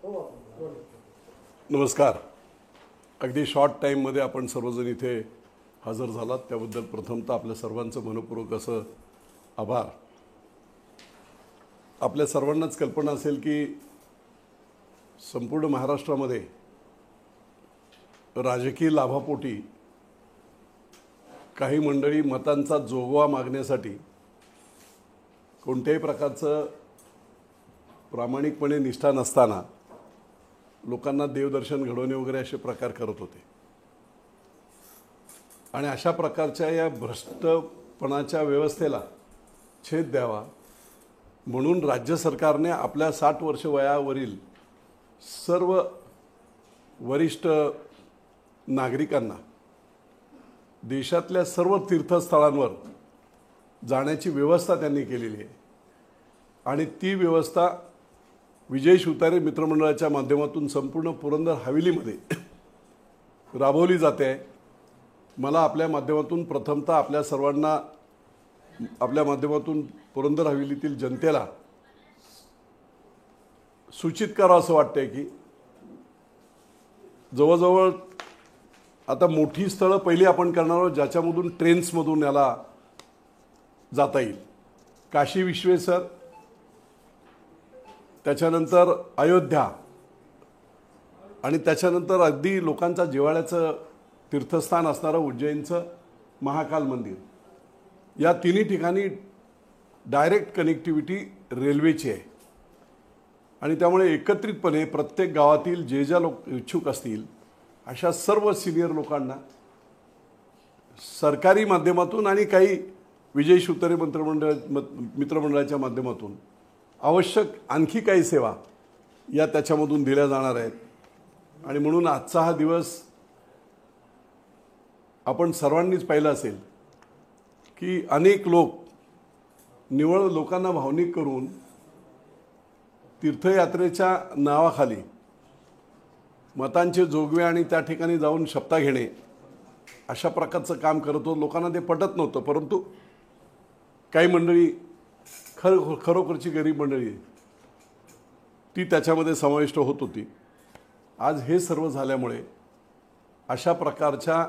नमस्कार. अगदी शॉर्ट टाईममध्ये आपण सर्वजण इथे हजर झालात त्याबद्दल प्रथमतः आपल्या सर्वांचं मनपूर्वक असं आभार. आपल्या सर्वांनाच कल्पना असेल की संपूर्ण महाराष्ट्रामध्ये राजकीय लाभापोटी काही मंडळी मतांचा जोगवा मागण्यासाठी कोणत्याही प्रकारचं प्रामाणिकपणे निष्ठा नसताना लोकांना देवदर्शन घडवणे वगैरे असे प्रकार करत होते. आणि अशा प्रकारच्या या भ्रष्टपणाच्या व्यवस्थेला छेद द्यावा म्हणून राज्य सरकारने आपल्या 60 वर्ष वयावरील सर्व वरिष्ठ नागरिकांना देशातल्या सर्व तीर्थस्थळांवर जाण्याची व्यवस्था त्यांनी केलेली आहे. आणि ती व्यवस्था विजय शिवतारे मित्रमंडळाच्या माध्यमातून संपूर्ण पुरंदर हवेलीमध्ये राबवली जाते आहे. मला आपल्या माध्यमातून प्रथमतः आपल्या सर्वांना आपल्या माध्यमातून पुरंदर हवेलीतील जनतेला सूचित करावं असं वाटतंय की जवळजवळ आता मोठी स्थळं पहिली आपण करणार आहोत ज्याच्यामधून ट्रेन्समधून याला जाता येईल. काशी विश्वेश्वर, त्याच्यानंतर अयोध्या आणि त्याच्यानंतर अगदी लोकांचा जिव्हाळ्याचं तीर्थस्थान असणारं उज्जैनचं महाकाल मंदिर, या तिन्ही ठिकाणी डायरेक्ट कनेक्टिव्हिटी रेल्वेची आहे. आणि त्यामुळे एकत्रितपणे प्रत्येक गावातील जे ज्या लोक इच्छुक असतील अशा सर्व सिनियर लोकांना सरकारी माध्यमातून आणि काही विजय शिवतारे मित्रमंडळाच्या माध्यमातून आवश्यक आणखी काही सेवा या त्याच्यामधून दिल्या जाणार आहेत. आणि म्हणून आजचा हा दिवस आपण सर्वांनीच पाहिला असेल की अनेक लोक निव्वळ लोकांना भावनिक करून तीर्थयात्रेच्या नावाखाली मतांचे जोगवे आणि त्या ठिकाणी जाऊन शपथा घेणे अशा प्रकारचं काम करतो. लोकांना ते पटत नव्हतं, परंतु काही मंडळी खरोखरची गरीब मंडळी ती त्याच्यामध्ये समाविष्ट होत होती. आज हे सर्व झाल्यामुळे अशा प्रकारच्या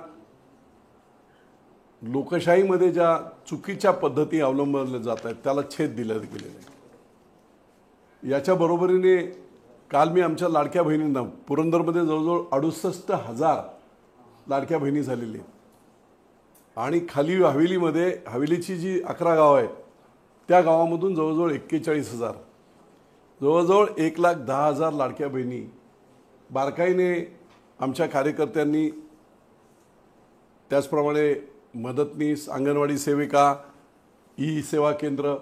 लोकशाहीमध्ये ज्या चुकीच्या पद्धती अवलंबल्या जात आहेत त्याला छेद दिला गेलेला आहे. याच्या बरोबरीने काल मी आमच्या लाडक्या बहिणींना पुरंदरमध्ये जवळजवळ 68,000 लाडक्या बहिणी झालेली आहेत. आणि खाली हवेलीमध्ये हवेलीची जी 11 गावं आहेत त्या गावामधून जवळजवळ 41,000, जवळजवळ 1,10,000 लाडक्या बहिणी बारकाईने आमच्या कार्यकर्त्यांनी, त्याचप्रमाणे मदतनीस, अंगणवाडी सेविका, ई सेवा केंद्र,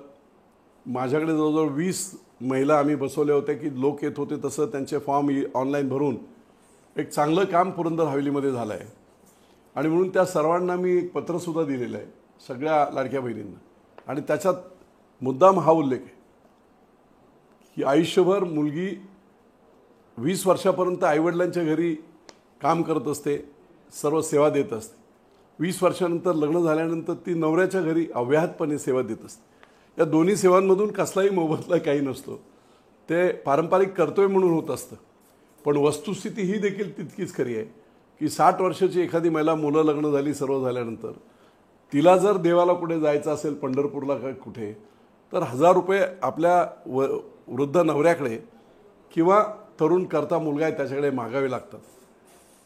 माझ्याकडे जवळजवळ 20 महिला आम्ही बसवले होते की लोक येत होते तसं त्यांचे फॉर्म ऑनलाईन भरून एक चांगलं काम पुरंदर हवेलीमध्ये झालं आहे. आणि म्हणून त्या सर्वांना मी एक पत्रसुद्धा दिलेलं आहे सगळ्या लाडक्या बहिणींना. आणि त्याच्यात मुद्दाम हा उल्लेख आहे की आयुष्यभर मुलगी 20 वर्षापर्यंत आईवडिलांच्या घरी काम करत असते, सर्व सेवा देत असते. 20 वर्षानंतर लग्न झाल्यानंतर ती नवऱ्याच्या घरी अव्याहतपणे सेवा देत असते. या दोन्ही सेवांमधून कसलाही मोबदला काही नसतो, ते पारंपरिक कर्तव्य म्हणून होत असतं. पण वस्तुस्थिती ही देखील तितकीच खरी आहे की 60 वर्षाची एखादी महिला, मुलं लग्न झाली, सर्व झाल्यानंतर तिला जर देवाला कुठे जायचं असेल, पंढरपूरला काय कुठे, तर 1000 रुपये आपल्या वृद्ध नवऱ्याकडे किंवा तरुण करता मुलगा आहे त्याच्याकडे मागावे लागतात.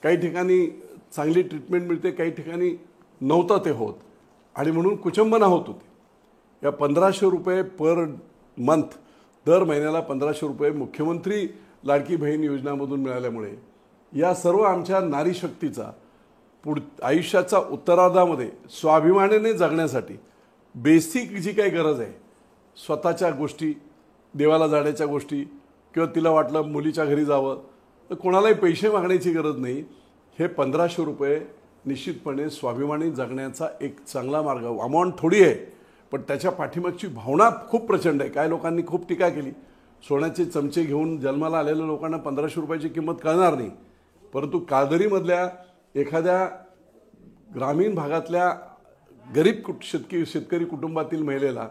काही ठिकाणी चांगली ट्रीटमेंट मिळते, काही ठिकाणी नव्हतं ते होत. आणि म्हणून कुचंबना होत होती. या 1500 रुपये पर मंथ, दर महिन्याला 1500 रुपये मुख्यमंत्री लाडकी बहीण योजनामधून मिळाल्यामुळे या सर्व आमच्या नारी शक्तीचा आयुष्याच्या उत्तरार्धामध्ये स्वाभिमानाने जगण्यासाठी बेसिक जी काही गरज आहे, स्वतःच्या गोष्टी, देवाला जाण्याच्या गोष्टी, किंवा तिला वाटलं मुलीच्या घरी जावं तर कोणालाही पैसे मागण्याची गरज नाही. हे 1500 रुपये निश्चितपणे स्वाभिमानी जगण्याचा एक चांगला मार्ग. अमाऊंट थोडी आहे पण त्याच्या पाठीमागची भावना खूप प्रचंड आहे. काही लोकांनी खूप टीका केली, सोन्याचे चमचे घेऊन जन्माला आलेल्या लोकांना 1500 रुपयाची किंमत कळणार नाही, परंतु काळदरीमधल्या एखाद्या ग्रामीण भागातल्या गरीब शेतकरी कुटुंबातील महिलेला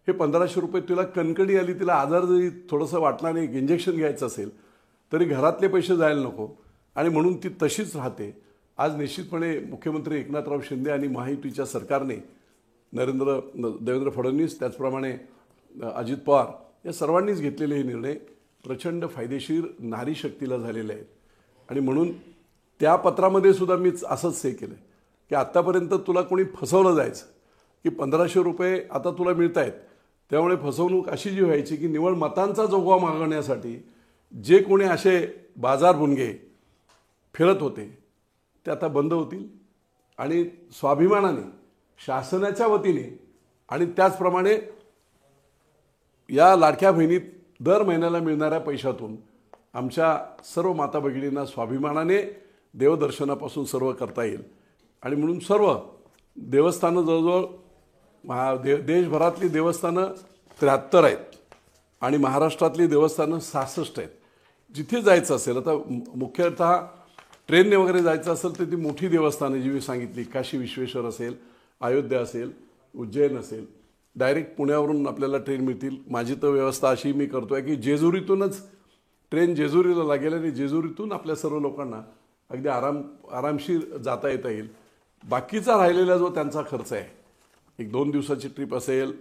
हे 1500 रुपये, तिला कणकणी आली, तिला आजार जरी थोडंसं वाटला नाही, इंजेक्शन घ्यायचं असेल तरी घरातले पैसे जायला नको आणि म्हणून ती तशीच राहते. आज निश्चितपणे मुख्यमंत्री एकनाथराव शिंदे आणि महायुतीच्या सरकारने देवेंद्र फडणवीस त्याचप्रमाणे अजित पवार या सर्वांनीच घेतलेले हे निर्णय प्रचंड फायदेशीर नारी शक्तीला झालेले आहेत. आणि म्हणून त्या पत्रामध्ये सुद्धा मीच असंच हे केलं की आत्तापर्यंत तुला कोणी फसवलं जायचं की 1500 रुपये आता तुला मिळत आहेत. त्यामुळे फसवणूक अशी जी व्हायची की निवड मतांचा जोगवा मागण्यासाठी जे कोणी असे बाजार बुनगे फिरत होते ते आता बंद होतील आणि स्वाभिमानाने शासनाच्या वतीने आणि त्याचप्रमाणे या लाडक्या बहिणीत दर महिन्याला मिळणाऱ्या पैशातून आमच्या सर्व माता भगिनींना स्वाभिमानाने देवदर्शनापासून सर्व करता येईल. आणि म्हणून सर्व देवस्थानं जवळजवळ देशभरातली देवस्थानं 73 आहेत आणि महाराष्ट्रातली देवस्थानं 66 आहेत. जिथे जायचं असेल आता मुख्यतः ट्रेनने वगैरे जायचं असेल तर ती मोठी देवस्थानं जी मी सांगितली काशी विश्वेश्वर असेल, अयोध्या असेल, उज्जैन असेल, डायरेक्ट पुण्यावरून आपल्याला ट्रेन मिळतील. माझी तर व्यवस्था अशी मी करतो आहे की जेजुरीतूनच ट्रेन जेजुरीला लागेल आणि जेजुरीतून आपल्या सर्व लोकांना अगदी आरामशीर जाता येता येईल. बाकीचा राहिलेला जो त्यांचा खर्च आहे, 1-2 दिवसाची ट्रिप असेल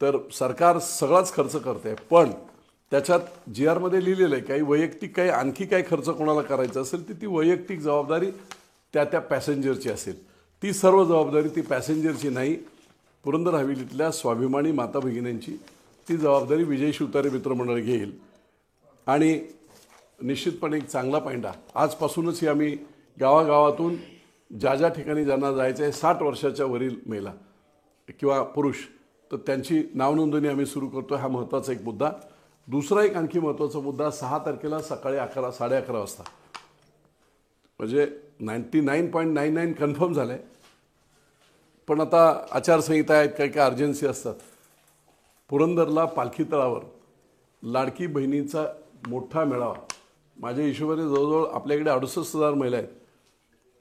तर सरकार सगळाच खर्च करते. पण त्याच्यात GR मध्ये लिहिलेलं आहे काही वैयक्तिक काही आणखी काही खर्च कोणाला करायचा असेल तर ती वैयक्तिक जबाबदारी त्या पॅसेंजरची असेल. ती सर्व जबाबदारी ती पॅसेंजरची नाही, पुरंदर हवेलीतल्या स्वाभिमानी माता भगिनींची ती जबाबदारी विजय शिवतारे मित्रमंडळ घेईल. आणि निश्चितपणे एक चांगला पायंडा आजपासूनच ही आम्ही गावागावातून ज्या ठिकाणी ज्यांना जायचं आहे 60 वर्षाच्या वरील महिला किंवा पुरुष तर त्यांची नावनोंदणी आम्ही सुरू करतो. हा महत्त्वाचा एक मुद्दा. दुसरा एक आणखी महत्त्वाचा मुद्दा 6 तारखेला सकाळी 11-11:30 वाजता म्हणजे 99.99 कन्फर्म झालं आहे. पण आता आचारसंहिता आहेत, काही काही अर्जन्सी असतात. पुरंदरला पालखी तळावर लाडकी बहिणीचा मोठा मेळावा माझ्या हिशोबाने जवळजवळ आपल्याकडे 68,000 महिला आहेत.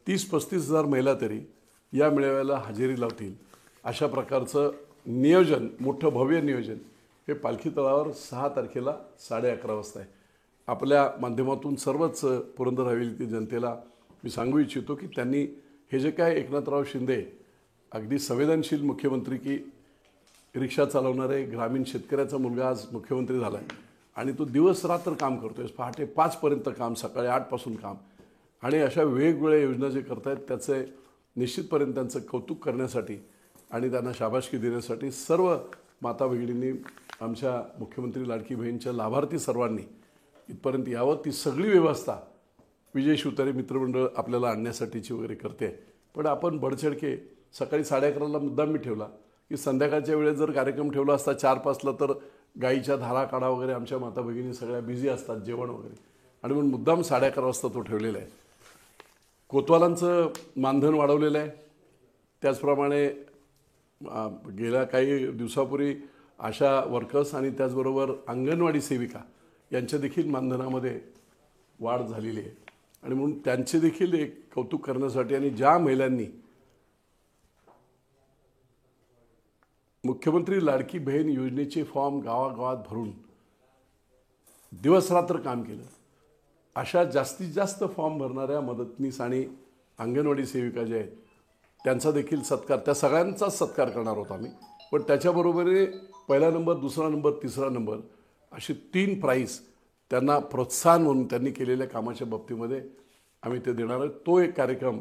30-35,000 महिला तरी या मेळाव्याला हजेरी लावतील अशा प्रकारचं नियोजन, मोठं भव्य नियोजन हे पालखी तळावर 6 तारखेला 11:30 वाजता आहे. आपल्या माध्यमातून सर्वच पुरंदर हवेलीतील जनतेला मी सांगू इच्छितो की त्यांनी हे जे काय एकनाथराव शिंदे अगदी संवेदनशील मुख्यमंत्री की रिक्षा चालवणारे ग्रामीण शेतकऱ्याचा मुलगा आज मुख्यमंत्री झाला आहे आणि तो दिवस रात्र काम करतोय, पहाटे 5पर्यंत काम, सकाळी 8पासून काम आणि अशा वेगवेगळ्या योजना जे करतायत त्याचे निश्चितपर्यंत त्यांचं कौतुक करण्यासाठी आणि त्यांना शाबासकी देण्यासाठी सर्व माता भगिनींनी आमच्या मुख्यमंत्री लाडकी बहीणच्या लाभार्थी सर्वांनी इथपर्यंत यावं. ती सगळी व्यवस्था विजय शिवतारे मित्रमंडळ आपल्याला आणण्यासाठीची वगैरे करते. पण आपण बडचडके सकाळी 11:30ला मुद्दाम मी ठेवला की संध्याकाळच्या वेळेत जर कार्यक्रम ठेवला असता 4-5ला तर गाईच्या धारा काढा वगैरे आमच्या माता भगिनी सगळ्या बिझी असतात जेवण वगैरे आणि म्हणून मुद्दाम 11:30 वाजता तो ठेवलेला आहे. कोतवालांचं मानधन वाढवलेलं आहे. त्याचप्रमाणे गेल्या काही दिवसापूर्वी आशा वर्कर्स आणि त्याचबरोबर अंगणवाडी सेविका यांच्या देखील मानधनामध्ये वाढ झालेली आहे आणि म्हणून त्यांचे देखील एक कौतुक करण्यासाठी आणि ज्या महिलांनी मुख्यमंत्री लाडकी बहीण योजनेचे फॉर्म गावागावात भरून दिवसरात्र काम केलं अशा जास्तीत जास्त फॉर्म भरणाऱ्या मदतनीस आणि अंगणवाडी सेविका ज्या आहेत त्यांचा देखील सत्कार, त्या सगळ्यांचाच सत्कार करणार होतो आम्ही. पण त्याच्याबरोबरीने 1ला नंबर, 2रा नंबर, 3रा नंबर असे 3 प्राईज त्यांना प्रोत्साहन म्हणून त्यांनी केलेल्या कामाच्या बाबतीमध्ये आम्ही ते देणार आहोत. तो एक कार्यक्रम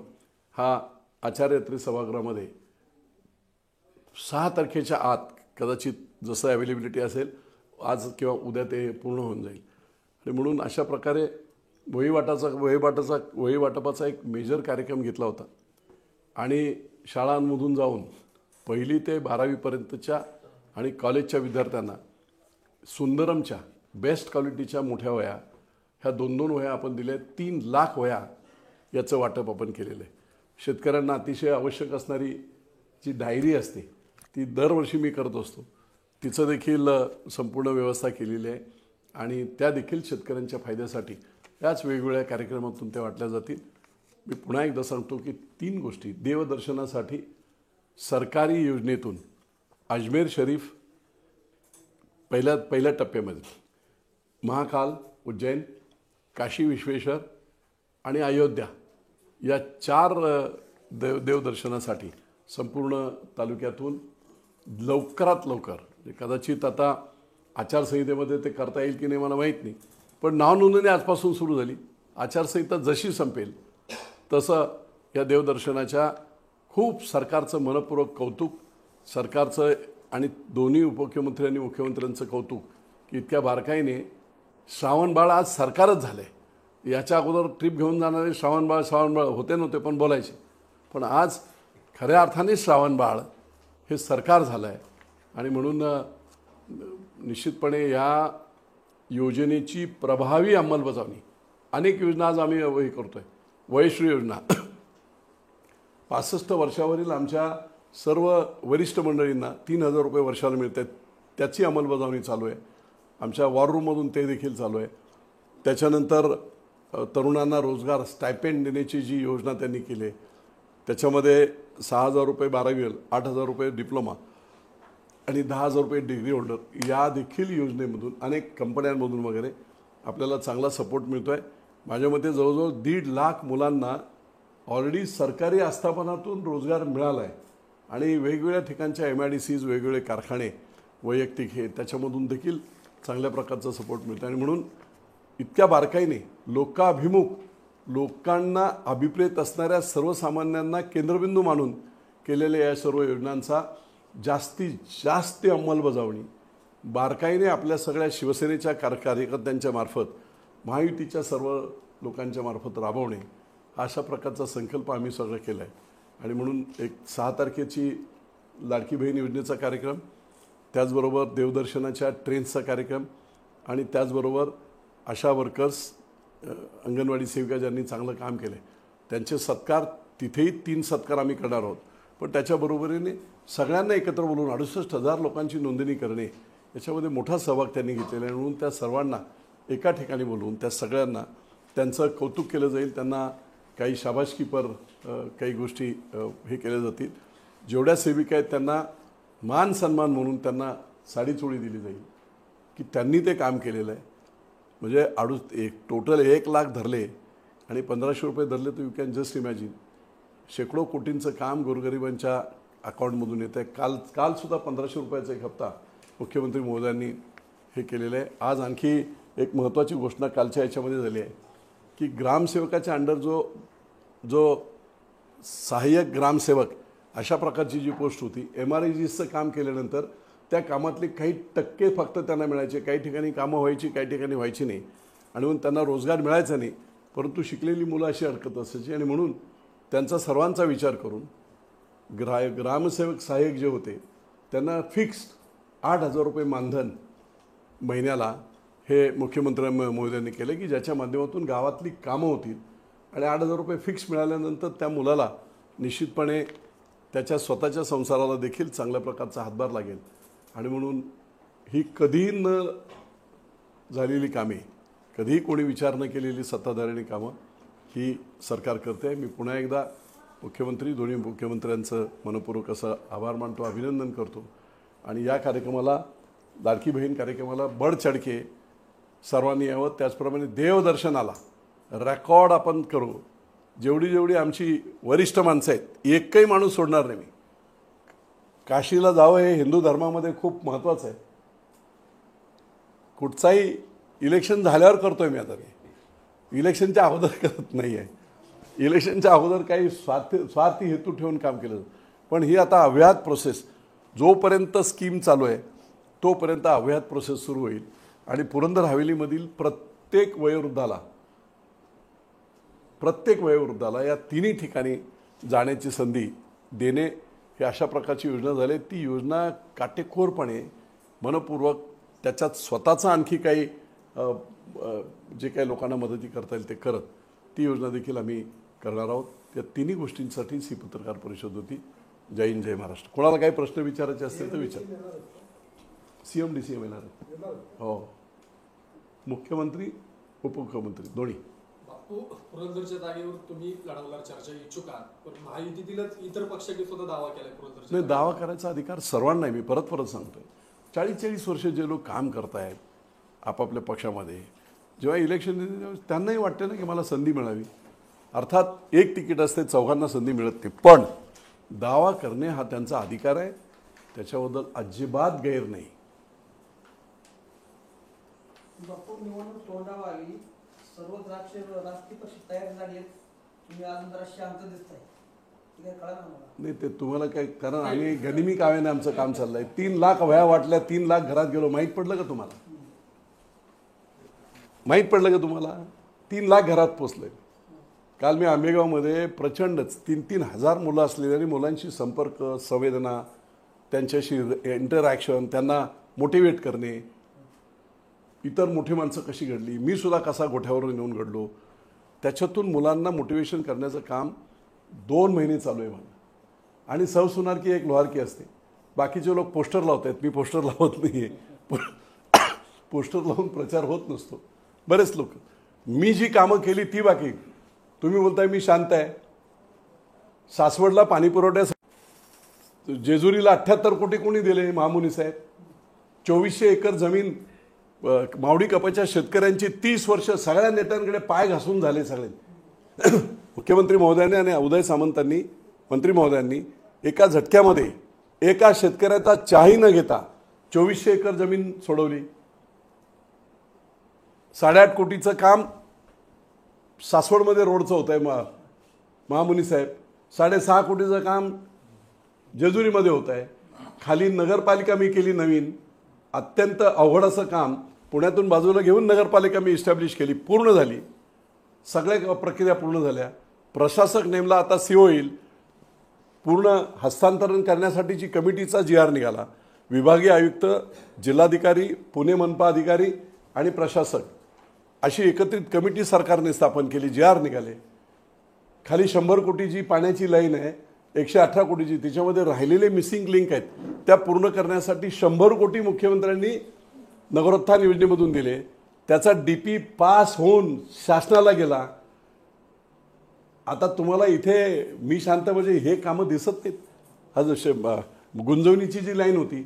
हा आचार्यत्री सभागृहामध्ये 6 तारखेच्या आत कदाचित जसं अवेलेबिलिटी असेल आज किंवा उद्या ते पूर्ण होऊन जाईल. आणि म्हणून अशा प्रकारे वही वाटपाचा एक मेजर कार्यक्रम घेतला होता आणि शाळांमधून जाऊन 1ली ते 12वीपर्यंतच्या आणि कॉलेजच्या विद्यार्थ्यांना सुंदरमच्या बेस्ट क्वालिटीच्या मोठ्या वह्या ह्या 2-2 वह्या आपण दिल्या. 3 लाख वह्या याचं वाटप आपण केलेलं आहे. शेतकऱ्यांना अतिशय आवश्यक असणारी जी डायरी असते ती दरवर्षी मी करत असतो, तिचं देखील संपूर्ण व्यवस्था केलेली आहे आणि त्या देखील शेतकऱ्यांच्या फायद्यासाठी याच वेगवेगळ्या कार्यक्रमातून त्या वाटल्या जातील. मी पुन्हा एकदा सांगतो की 3 गोष्टी देवदर्शनासाठी सरकारी योजनेतून अजमेर शरीफ पहिल्या टप्प्यामध्ये, महाकाल, उज्जैन, काशी विश्वेश्वर आणि अयोध्या या 4 देवदर्शनासाठी संपूर्ण तालुक्यातून लवकरात लवकर, कदाचित आता आचारसंहितेमध्ये ते करता येईल की नाही मला माहीत नाही, पण नावनोंदणी आजपासून सुरू झाली. आचारसंहिता जशी संपेल तसं या देवदर्शनाच्या खूप सरकारचं मनपूर्वक कौतुक, सरकारचं आणि दोन्ही उपमुख्यमंत्री आणि मुख्यमंत्र्यांचं कौतुक की इतक्या बारकाईने श्रावणबाळ आज सरकारच झालं आहे. याच्या अगोदर ट्रिप घेऊन जाणारे श्रावणबाळ होते नव्हते पण बोलायचे, पण आज खऱ्या अर्थाने श्रावणबाळ हे सरकार झालं आहे. आणि म्हणून निश्चितपणे या योजनेची प्रभावी अंमलबजावणी, अनेक योजना आज आम्ही हे करतो आहे. वयश्री योजना 65 वर्षावरील आमच्या सर्व वरिष्ठ मंडळींना 3,000 रुपये वर्षाला मिळत आहेत, त्याची अंमलबजावणी चालू आहे. आमच्या वॉर रूममधून ते देखील चालू आहे. त्याच्यानंतर तरुणांना रोजगार स्टायपेंड देण्याची जी योजना त्यांनी केली आहे त्याच्यामध्ये 6,000 रुपये 12वी, 8,000 रुपये डिप्लोमा आणि 10,000 रुपये डिग्री होल्डर या देखील योजनेमधून अनेक कंपन्यांमधून वगैरे आपल्याला चांगला सपोर्ट मिळतो आहे. माझ्या मते जवळजवळ 1.5 लाख मुलांना ऑलरेडी सरकारी आस्थापनातून रोजगार मिळाला आहे आणि वेगवेगळ्या ठिकाणच्या MIDCs, वेगवेगळे कारखाने, वैयक्तिक हे त्याच्यामधून देखील चांगल्या प्रकारचा सपोर्ट मिळतो. आणि म्हणून इतक्या बारकाईने लोकाभिमुख, लोकांना अभिप्रेत असणाऱ्या सर्वसामान्यांना केंद्रबिंदू मानून केलेल्या या सर्व योजनांचा जास्तीत जास्त अंमलबजावणी बारकाईने आपल्या सगळ्या शिवसेनेच्या कार्यकर्त्यांच्या मार्फत, महायुतीच्या सर्व लोकांच्या मार्फत राबवणे, अशा प्रकारचा संकल्प आम्ही सगळं केला आहे. आणि म्हणून 6 तारखेची लाडकी बहीण योजनेचा कार्यक्रम, त्याचबरोबर देवदर्शनाच्या ट्रेन्सचा कार्यक्रम आणि त्याचबरोबर आशा वर्कर्स, अंगणवाडी सेविका ज्यांनी चांगलं काम केलं त्यांचे सत्कार, तिथेही 3 सत्कार आम्ही करणार आहोत. पण त्याच्याबरोबरीने सगळ्यांना एकत्र बोलवून 68,000 लोकांची नोंदणी करणे, याच्यामध्ये मोठा सहभाग त्यांनी घेतलेला आहे. म्हणून त्या सर्वांना एका ठिकाणी बोलवून त्या सगळ्यांना त्यांचं कौतुक केलं जाईल, त्यांना काही शाबासकीपर काही गोष्टी हे केल्या जातील. जेवढ्या सेविका आहेत त्यांना मान सन्मान म्हणून त्यांना साडीचोळी दिली जाईल की त्यांनी ते काम केलेलं आहे. म्हणजे टोटल 1 लाख धरले आणि 1,500 रुपये धरले तर यू कॅन जस्ट इमॅजिन शेकडो कोटींचं काम गोरगरिबांच्या अकाउंटमधून येतं आहे. कालसुद्धा 1,500 रुपयाचा एक हप्ता मुख्यमंत्री महोदयांनी हे केलेलं आहे. आज आणखी एक महत्त्वाची घोषणा कालच्या याच्यामध्ये झाली आहे की ग्रामसेवकाच्या अंडर जो सहाय्यक ग्रामसेवक अशा प्रकारची जी पोस्ट होती, MRIGSचं काम केल्यानंतर त्या कामातले काही टक्के फक्त त्यांना मिळायचे. काही ठिकाणी कामं व्हायची, काही ठिकाणी व्हायची नाही आणि म्हणून त्यांना रोजगार मिळायचा नाही. परंतु शिकलेली मुलं अशी अडकत असायची आणि म्हणून त्यांचा सर्वांचा विचार करून ग्रामसेवक सहाय्यक जे होते त्यांना फिक्स्ड 8,000 रुपये मानधन महिन्याला हे मुख्यमंत्री महोदयांनी केले की ज्याच्या माध्यमातून गावातली कामं होतील आणि 8,000 रुपये फिक्स मिळाल्यानंतर त्या मुलाला निश्चितपणे त्याच्या स्वतःच्या संसाराला देखील चांगल्या प्रकारचा हातभार लागेल. आणि म्हणून ही कधीही न झालेली कामे, कधीही कोणी विचार न केलेली सत्ताधाऱ्यांनी कामं ही सरकार करते आहे. मी पुन्हा एकदा मुख्यमंत्री, दोन्ही मुख्यमंत्र्यांचं मनपूर्वक असं आभार मानतो, अभिनंदन करतो. आणि या कार्यक्रमाला, लाडकी बहीण कार्यक्रमाला बढचढके सर्वांनी यावं. त्याचप्रमाणे देवदर्शनाला रेकॉर्ड आपण करू. जेवढी आमची वरिष्ठ माणसं आहेत, एकही माणूस सोडणार नाही मी. काशीला जावं हे हिंदू धर्मामध्ये खूप महत्त्वाचं आहे. कुठचाही इलेक्शन झाल्यावर करतोय मी, आता मी इलेक्शनच्या अगोदर करत नाही आहे. इलेक्शनच्या अगोदर काही स्वार्थी हेतू ठेवून काम केलं. पण ही आता अव्याहत प्रोसेस, जोपर्यंत स्कीम चालू आहे तोपर्यंत अव्याहत प्रोसेस सुरू होईल. आणि पुरंदर हवेलीमधील प्रत्येक वयोवृद्धाला या 3ही ठिकाणी जाण्याची संधी देणे, हे अशा प्रकारची योजना झाली. ती योजना काटेकोरपणे, मनपूर्वक, त्याच्यात स्वतःचं आणखी काही जे काही लोकांना मदती करता येईल ते करत ती योजना देखील आम्ही करणार आहोत. त्या 3ही गोष्टींसाठीच ही पत्रकार परिषद होती. जय हिंद, जय महाराष्ट्र. कोणाला काही प्रश्न विचारायचे असतील तर विचार. CM DCM येणार हो, मुख्यमंत्री उपमुख्यमंत्री दोन्ही. पुरंदरच्या जागेवर तुम्ही लढवणार चर्चा इच्छुक आहात, पण महायुतीतीलच इतर पक्षांनी सुद्धा दावा केलाय पुरंदरच्या. नाही, दावा करायचा अधिकार सर्वांना आहे. मी परत सांगतोय, 40-40 वर्ष जे लोक काम करतायत आपापल्या पक्षामध्ये, जेव्हा इलेक्शन येते त्यांनाही वाटते ना की मला संधी मिळावी. अर्थात एक तिकीट असते, चौघांना संधी मिळत नाही, पण दावा करणे हा त्यांचा अधिकार आहे, त्याच्याबद्दल अजिबात गैर नाही. बापू निवडणूक तोंडावर आली, सर्वच राजकीय पक्ष तयार झाले, तुम्ही अजून जरा शांत दिसताय, काय कळलं ना मला. नाही ते तुम्हाला काय, कारण आम्ही गनिमी काव्याने आमचं काम चाललंय. 3 लाख वह्या वाटल्या, 3 लाख घरात गेलो. माहीत पडलं का तुम्हाला? माहीत पडलं का तुम्हाला? 3 लाख घरात पोचले. काल मी आंबेगावमध्ये प्रचंडच 3-3 हजार मुलं असलेली आणि मुलांशी संपर्क, संवेदना, त्यांच्याशी इंटरॅक्शन, त्यांना मोटिवेट करणे, इतर मोठी माणसं कशी घडली, मी सुद्धा कसा गोठ्यावरून येऊन घडलो, त्याच्यातून मुलांना मोटिवेशन करण्याचं काम 2 महिने चालू आहे मला. आणि सौसुनारकी एक लोहारकी असते. बाकीचे लोक पोस्टर लावत आहेत, मी पोस्टर लावत नाही आहे. पोस्टर लावून प्रचार होत नसतो. बरेच लोक, मी जी कामं केली ती बाकी. तुम्ही बोलताय मी शांत आहे. सासवडला पाणी पुरवठ्यासाठी जेजुरीला 78 कोटी कोणी दिले? महामुनी साहेब. 2400 एकर जमीन मावडी कपाच्या शेतकऱ्यांची 30 वर्ष सगळ्या नेत्यांकडे पाय घासून झाले सगळे. मुख्यमंत्री महोदयांनी आणि उदय सामंतांनी, मंत्री महोदयांनी एका झटक्यामध्ये एका शेतकऱ्याचा चाही न घेता 2400 एकर जमीन सोडवली. 8.5 कोटीचं काम सासवडमध्ये रोडचं होत आहे महामुनी साहेब. 6.5 कोटीचं काम जेजुरीमध्ये होत आहे. खाली नगरपालिका मी केली नवीन, अत्यंत अवघड असं काम पुण्यातून बाजूला घेऊन नगरपालिका मी इस्टॅब्लिश केली, पूर्ण झाली. सगळ्या प्रक्रिया पूर्ण झाल्या. प्रशासक नेमला, आता सीओ येईल. पूर्ण हस्तांतरण करण्यासाठीची कमिटीचा GR निघाला. विभागीय आयुक्त, जिल्हाधिकारी, पुणे मनपा अधिकारी आणि प्रशासक अशी एकत्रित कमिटी सरकारने स्थापन केली. GR निघाले. खाली 100 कोटीची पाण्याची लाईन आहे, 118 कोटीची, त्याच्यामध्ये राहिलेले मिसिंग लिंक आहेत, त्या पूर्ण करण्यासाठी 100 कोटी मुख्यमंत्र्यांनी नगरोत्थान योजनेमधून दिले. त्याचा DP पास होऊन शासनाला गेला. आता तुम्हाला इथे मी शांत म्हणजे हे कामं दिसत नाहीत. हा जसे गुंजवणीची जी लाईन होती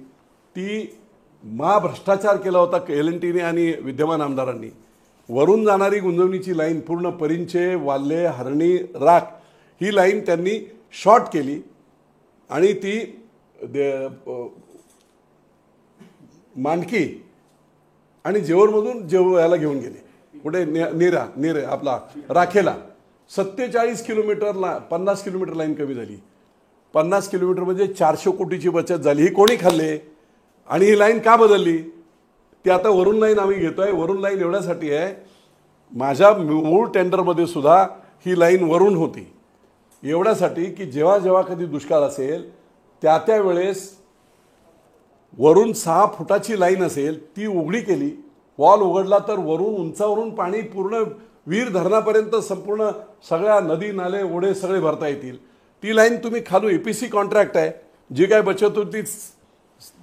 ती महाभ्रष्टाचार केला होता LNTने आणि विद्यमान आमदारांनी. वरून जाणारी गुंजवणीची लाईन पूर्ण परिंचे, वाल्हे, हरणी, राख ही लाईन त्यांनी शॉर्ट केली आणि ती मांडकी आणि जेवरमधून याला घेऊन गेले. कुठे? नेरे आपला राखेला. 47 किलोमीटरला 50 किलोमीटर लाईन कमी झाली. 50 किलोमीटर म्हणजे 400 कोटीची बचत झाली. ही कोणी खाल्ले? आणि ही लाईन का बदलली? ती आता वरून लाईन आम्ही घेतोय. वरून लाईन एवढ्यासाठी आहे, माझ्या मूळ टेंडरमध्ये सुद्धा ही लाईन वरून होती, एवढ्यासाठी की जेव्हा जेव्हा कधी दुष्काळ असेल त्या वेळेस वरून 6 फुटाची लाईन असेल ती उघडी केली. वॉल उघडला तर वरून उंचावरून पाणी पूर्ण वीर धरणापर्यंत संपूर्ण सगळ्या नदी नाले ओढे सगळे भरता येतील. ती लाईन तुम्ही खालून EPC कॉन्ट्रॅक्ट आहे, जी काय बचत होती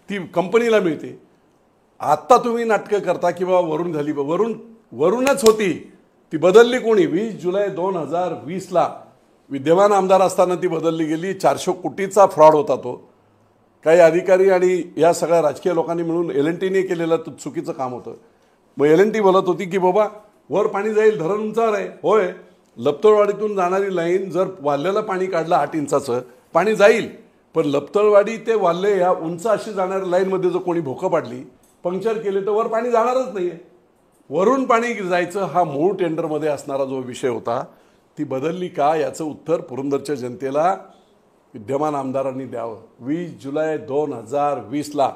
ती कंपनीला मिळते. आत्ता तुम्ही नाटकं करता की बाबा वरून झाली, वरूनच होती, ती बदलली कोणी? 20 जुलै 2020ला विद्यमान आमदार असताना ती बदलली गेली. 400 कोटीचा फ्रॉड होता तो. काही अधिकारी आणि या सगळ्या राजकीय लोकांनी मिळून LNTने केलेलं चुकीचं काम होतं. मग LNT बोलत होती की बाबा वर पाणी जाईल, धरण उंचावर आहे. होय, लपतळवाडीतून जाणारी लाईन जर वाल्ह्याला पाणी काढलं 8 इंचाचं पाणी जाईल, पण लपतळवाडी ते वाल्हे या उंच अशी जाणाऱ्या लाईनमध्ये जर कोणी भोकं पाडली, पंक्चर केले, तर वर पाणी जाणारच नाही आहे. वरून पाणी जायचं हा मूळ टेंडरमध्ये असणारा जो विषय होता, ती बदलली का याचं उत्तर पुरंदरच्या जनतेला विद्यमान आमदारांनी द्यावं. 20 जुलै 2020ला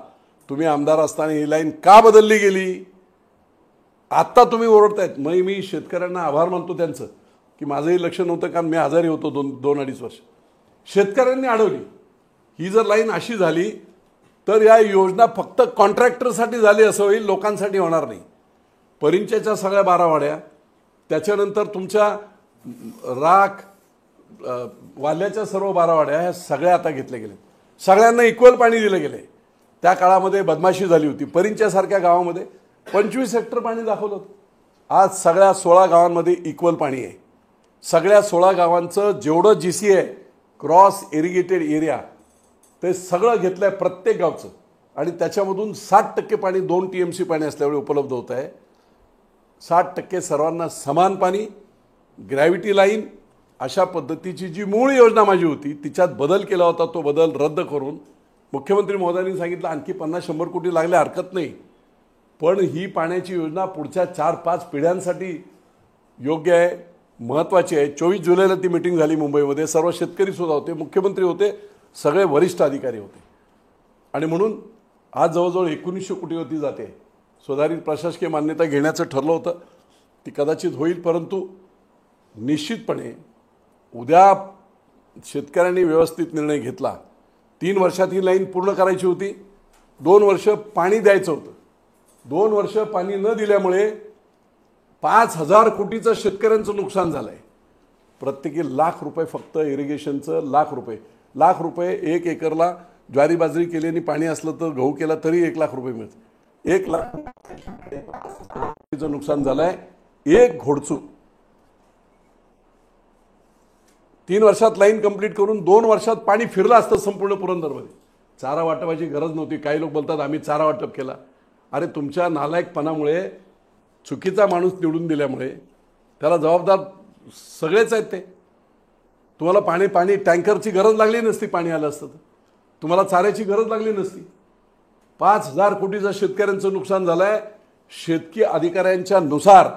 तुम्ही आमदार असताना ही लाईन का बदलली गेली? आत्ता तुम्ही ओरडतायत. मी शेतकऱ्यांना आभार मानतो त्यांचं की माझंही लक्ष नव्हतं, कारण मी आजारी होतो 2-2.5 वर्ष. शेतकऱ्यांनी अडवली. ही जर लाईन अशी झाली तर या योजना फक्त कॉन्ट्रॅक्टरसाठी झाली असं होईल, लोकांसाठी होणार नाही. परिंच्याच्या सगळ्या 12 वाड्या, त्याच्यानंतर तुमच्या राख वाल्याच्या सर्व 12 वाड्या, ह्या सगळ्या आता घेतल्या गेल्या. सगळ्यांना इक्वल पाणी दिलं गेले. त्या काळामध्ये बदमाशी झाली होती. परिंच्यासारख्या गावामध्ये 25 हेक्टर पाणी दाखवलं होतं. आज सगळ्या 16 गावांमध्ये इक्वल पाणी आहे. सगळ्या 16 गावांचं जेवढं GC आहे, क्रॉस इरिगेटेड एरिया, ते सगळं घेतलं आहे प्रत्येक गावचं. आणि त्याच्यामधून 60% पाणी 2 TMC पाणी असल्यामुळे उपलब्ध होत आहे. 60% सर्वांना समान पाणी, ग्रॅव्हिटी लाईन अशा पद्धतीची जी मूळ योजना माझी होती तिच्यात बदल केला होता. तो बदल रद्द करून मुख्यमंत्री महोदयांनी सांगितलं आणखी 50-100 कोटी लागले हरकत नाही, पण ही पाण्याची योजना पुढच्या 4-5 पिढ्यांसाठी योग्य आहे, महत्त्वाची आहे. 24 जुलैला ती मीटिंग झाली मुंबईमध्ये. सर्व शेतकरी सुद्धा होते, मुख्यमंत्री होते, सगळे वरिष्ठ अधिकारी होते. आणि म्हणून आज जवळजवळ 1900 कोटीवरती जाते. सुधारित प्रशासकीय मान्यता घेण्याचं ठरलं होतं, ती कदाचित होईल, परंतु निश्चितपणे उद्या शेतकऱ्यांनी व्यवस्थित निर्णय घेतला. 3 वर्षात ही लाईन पूर्ण करायची होती. 2 वर्ष पाणी द्यायचं होतं. 2 वर्ष पाणी न दिल्यामुळे 5000 कोटीचं शेतकऱ्यांचं नुकसान झालं आहे. प्रत्येकी ₹1,00,000 फक्त इरिगेशनचं ₹1,00,000 1 एकरला ज्वारी बाजरी केल्याने पाणी असलं तर गहू केला तरी ₹1,00,000 मिळतं. 1,00,000 नुकसान झालं आहे. एक घोडचूक 3 वर्षात लाईन कंप्लीट करून 2 वर्षात पाणी फिरलं असतं संपूर्ण पुरंदरमध्ये. चारा वाटपाची गरज नव्हती. काही लोक बोलतात आम्ही चारा वाटप केला. अरे तुमच्या नालायकपणामुळे, चुकीचा माणूस निवडून दिल्यामुळे त्याला जबाबदार सगळेच आहेत. ते तुम्हाला पाणी टँकरची गरज लागली नसती, पाणी आलं असतं तर तुम्हाला चाऱ्याची गरज लागली नसती. 5000 कोटीचं शेतकऱ्यांचं नुकसान झालं आहे. शेतकी अधिकाऱ्यांच्या नुसार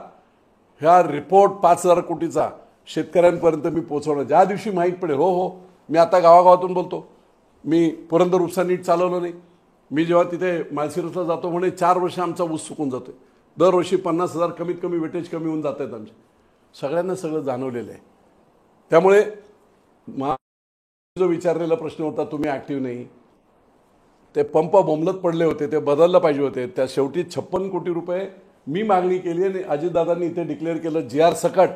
ह्या रिपोर्ट 5000 कोटीचा शेतकऱ्यांपर्यंत मी पोहोचवणार. ज्या दिवशी माहीत पडेल, हो मी आता गावागावातून बोलतो, मी पुरंदर उपसा नीट चालवलं नाही. मी जेव्हा तिथे माळशिरसला जातो म्हणे 4 वर्ष आमचा ऊस सुकून जातोय. दरवर्षी 50,000 कमीत कमी वेटेज कमी होऊन जात आहेत आमचे. सगळ्यांना सगळं जाणवलेलं आहे. त्यामुळे जो विचारलेला प्रश्न होता तुम्ही ॲक्टिव्ह नाही, ते पंप बोंबलत पडले होते, ते बदललं पाहिजे होते. त्या शेवटी 56 कोटी रुपये मी मागणी केली आणि अजितदादांनी इथे डिक्लेअर केलं GR सकट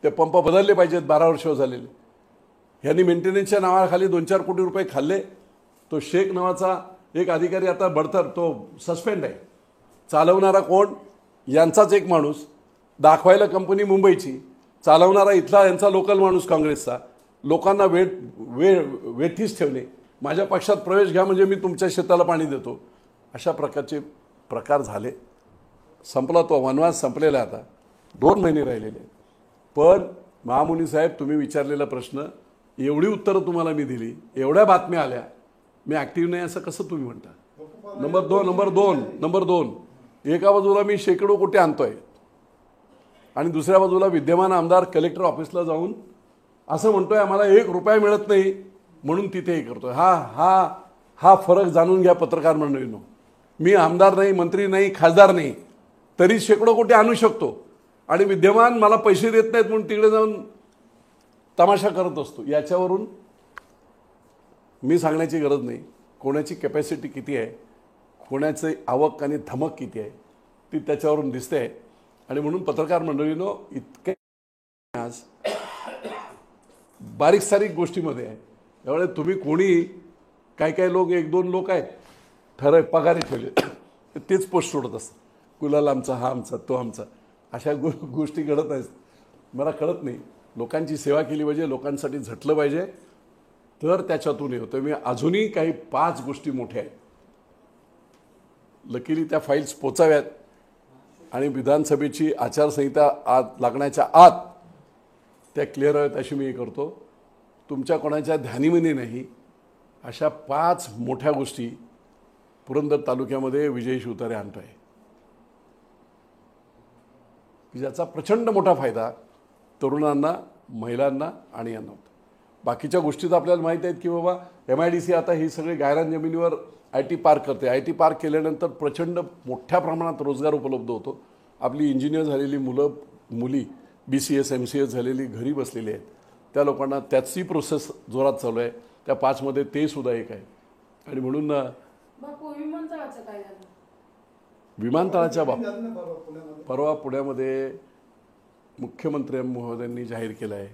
ते पंप बदलले पाहिजेत. 12 वर्ष झालेले. ह्यांनी मेंटेनन्सच्या नावाखाली 2-4 कोटी रुपये खाल्ले. तो शेख नावाचा एक अधिकारी आता बडतर, तो सस्पेंड आहे. चालवणारा कोण? यांचाच एक माणूस. दाखवायला कंपनी मुंबईची, चालवणारा इथला यांचा लोकल माणूस काँग्रेसचा. लोकांना वेठीस ठेवणे, माझ्या पक्षात प्रवेश घ्या म्हणजे मी तुमच्या शेताला पाणी देतो, अशा प्रकारचे प्रकार झाले. संपला तो वनवास, संपलेला आता 2 महिने राहिलेले. पण महामुनी साहेब, तुम्ही विचारलेला प्रश्न, एवढी उत्तरं तुम्हाला मी दिली, एवढ्या बातम्या आल्या, मी ॲक्टिव्ह नाही असं कसं तुम्ही म्हणता? नंबर दोन एका बाजूला मी शेकडो कोटी आणतोय आणि दुसऱ्या बाजूला विद्यमान आमदार कलेक्टर ऑफिसला जाऊन असं म्हणतोय आम्हाला ₹1 मिळत नाही म्हणून तिथे हे करतोय. हा फरक जाणून घ्या पत्रकार मंडळींनो. मी आमदार नाही, मंत्री नाही, खासदार नाही, तरी शेकडो कोटी आणू शकतो आणि विद्यमान मला पैसे देत नाहीत म्हणून तिकडे जाऊन तमाशा करत असतो. याच्यावरून मी सांगण्याची गरज नाही कोणाची कॅपॅसिटी किती आहे, कोणाचे आवक आणि धमक किती आहे, ती त्याच्यावरून दिसते. आणि म्हणून पत्रकार मंडळीनो, इतके आज बारीक सारीक गोष्टीमध्ये आहे. त्यामुळे तुम्ही कोणी काही लोक 1-2 लोक आहेत पगारी ठेवले, तेच पोस्ट सोडत असतात. कुलाल आमचा, हा आमचा, तो आमचा, अशा गोष्टी घडत आहेत. मला कळत नाही. लोकांची सेवा केली पाहिजे, लोकांसाठी झटलं पाहिजे, तर त्याच्यातून होतं. मी अजूनही काही 5 गोष्टी मोठ्या आहेत, लकीली त्या फाईल्स पोचाव्यात आणि विधानसभेची आचारसंहिता आज लागण्याच्या आत त्या क्लिअर आहेत अशी मी करतो. तुमच्या कोणाच्या ध्यानीमनी नाही अशा 5 मोठ्या गोष्टी पुरंदर तालुक्यामध्ये विजय शिवतारे आणतो आहे, की ज्याचा प्रचंड मोठा फायदा तरुणांना, महिलांना आणि यांना होतो. बाकीच्या गोष्टी तर आपल्याला माहीत आहेत की बाबा MIDC आता ही सगळी गायरान जमिनीवर IT पार्क करते. IT पार्क केल्यानंतर प्रचंड मोठ्या प्रमाणात रोजगार उपलब्ध होतो. आपली इंजिनियर झालेली मुली BCS MCS झालेली घरी बसलेली आहेत. त्या लोकांना त्याची प्रोसेस जोरात चालू आहे. त्या 5 मध्ये ते सुद्धा एक आहे. आणि म्हणून विमानतळाच्या बाबतीत परवा पुण्यामध्ये मुख्यमंत्री महोदयांनी जाहीर केलं आहे.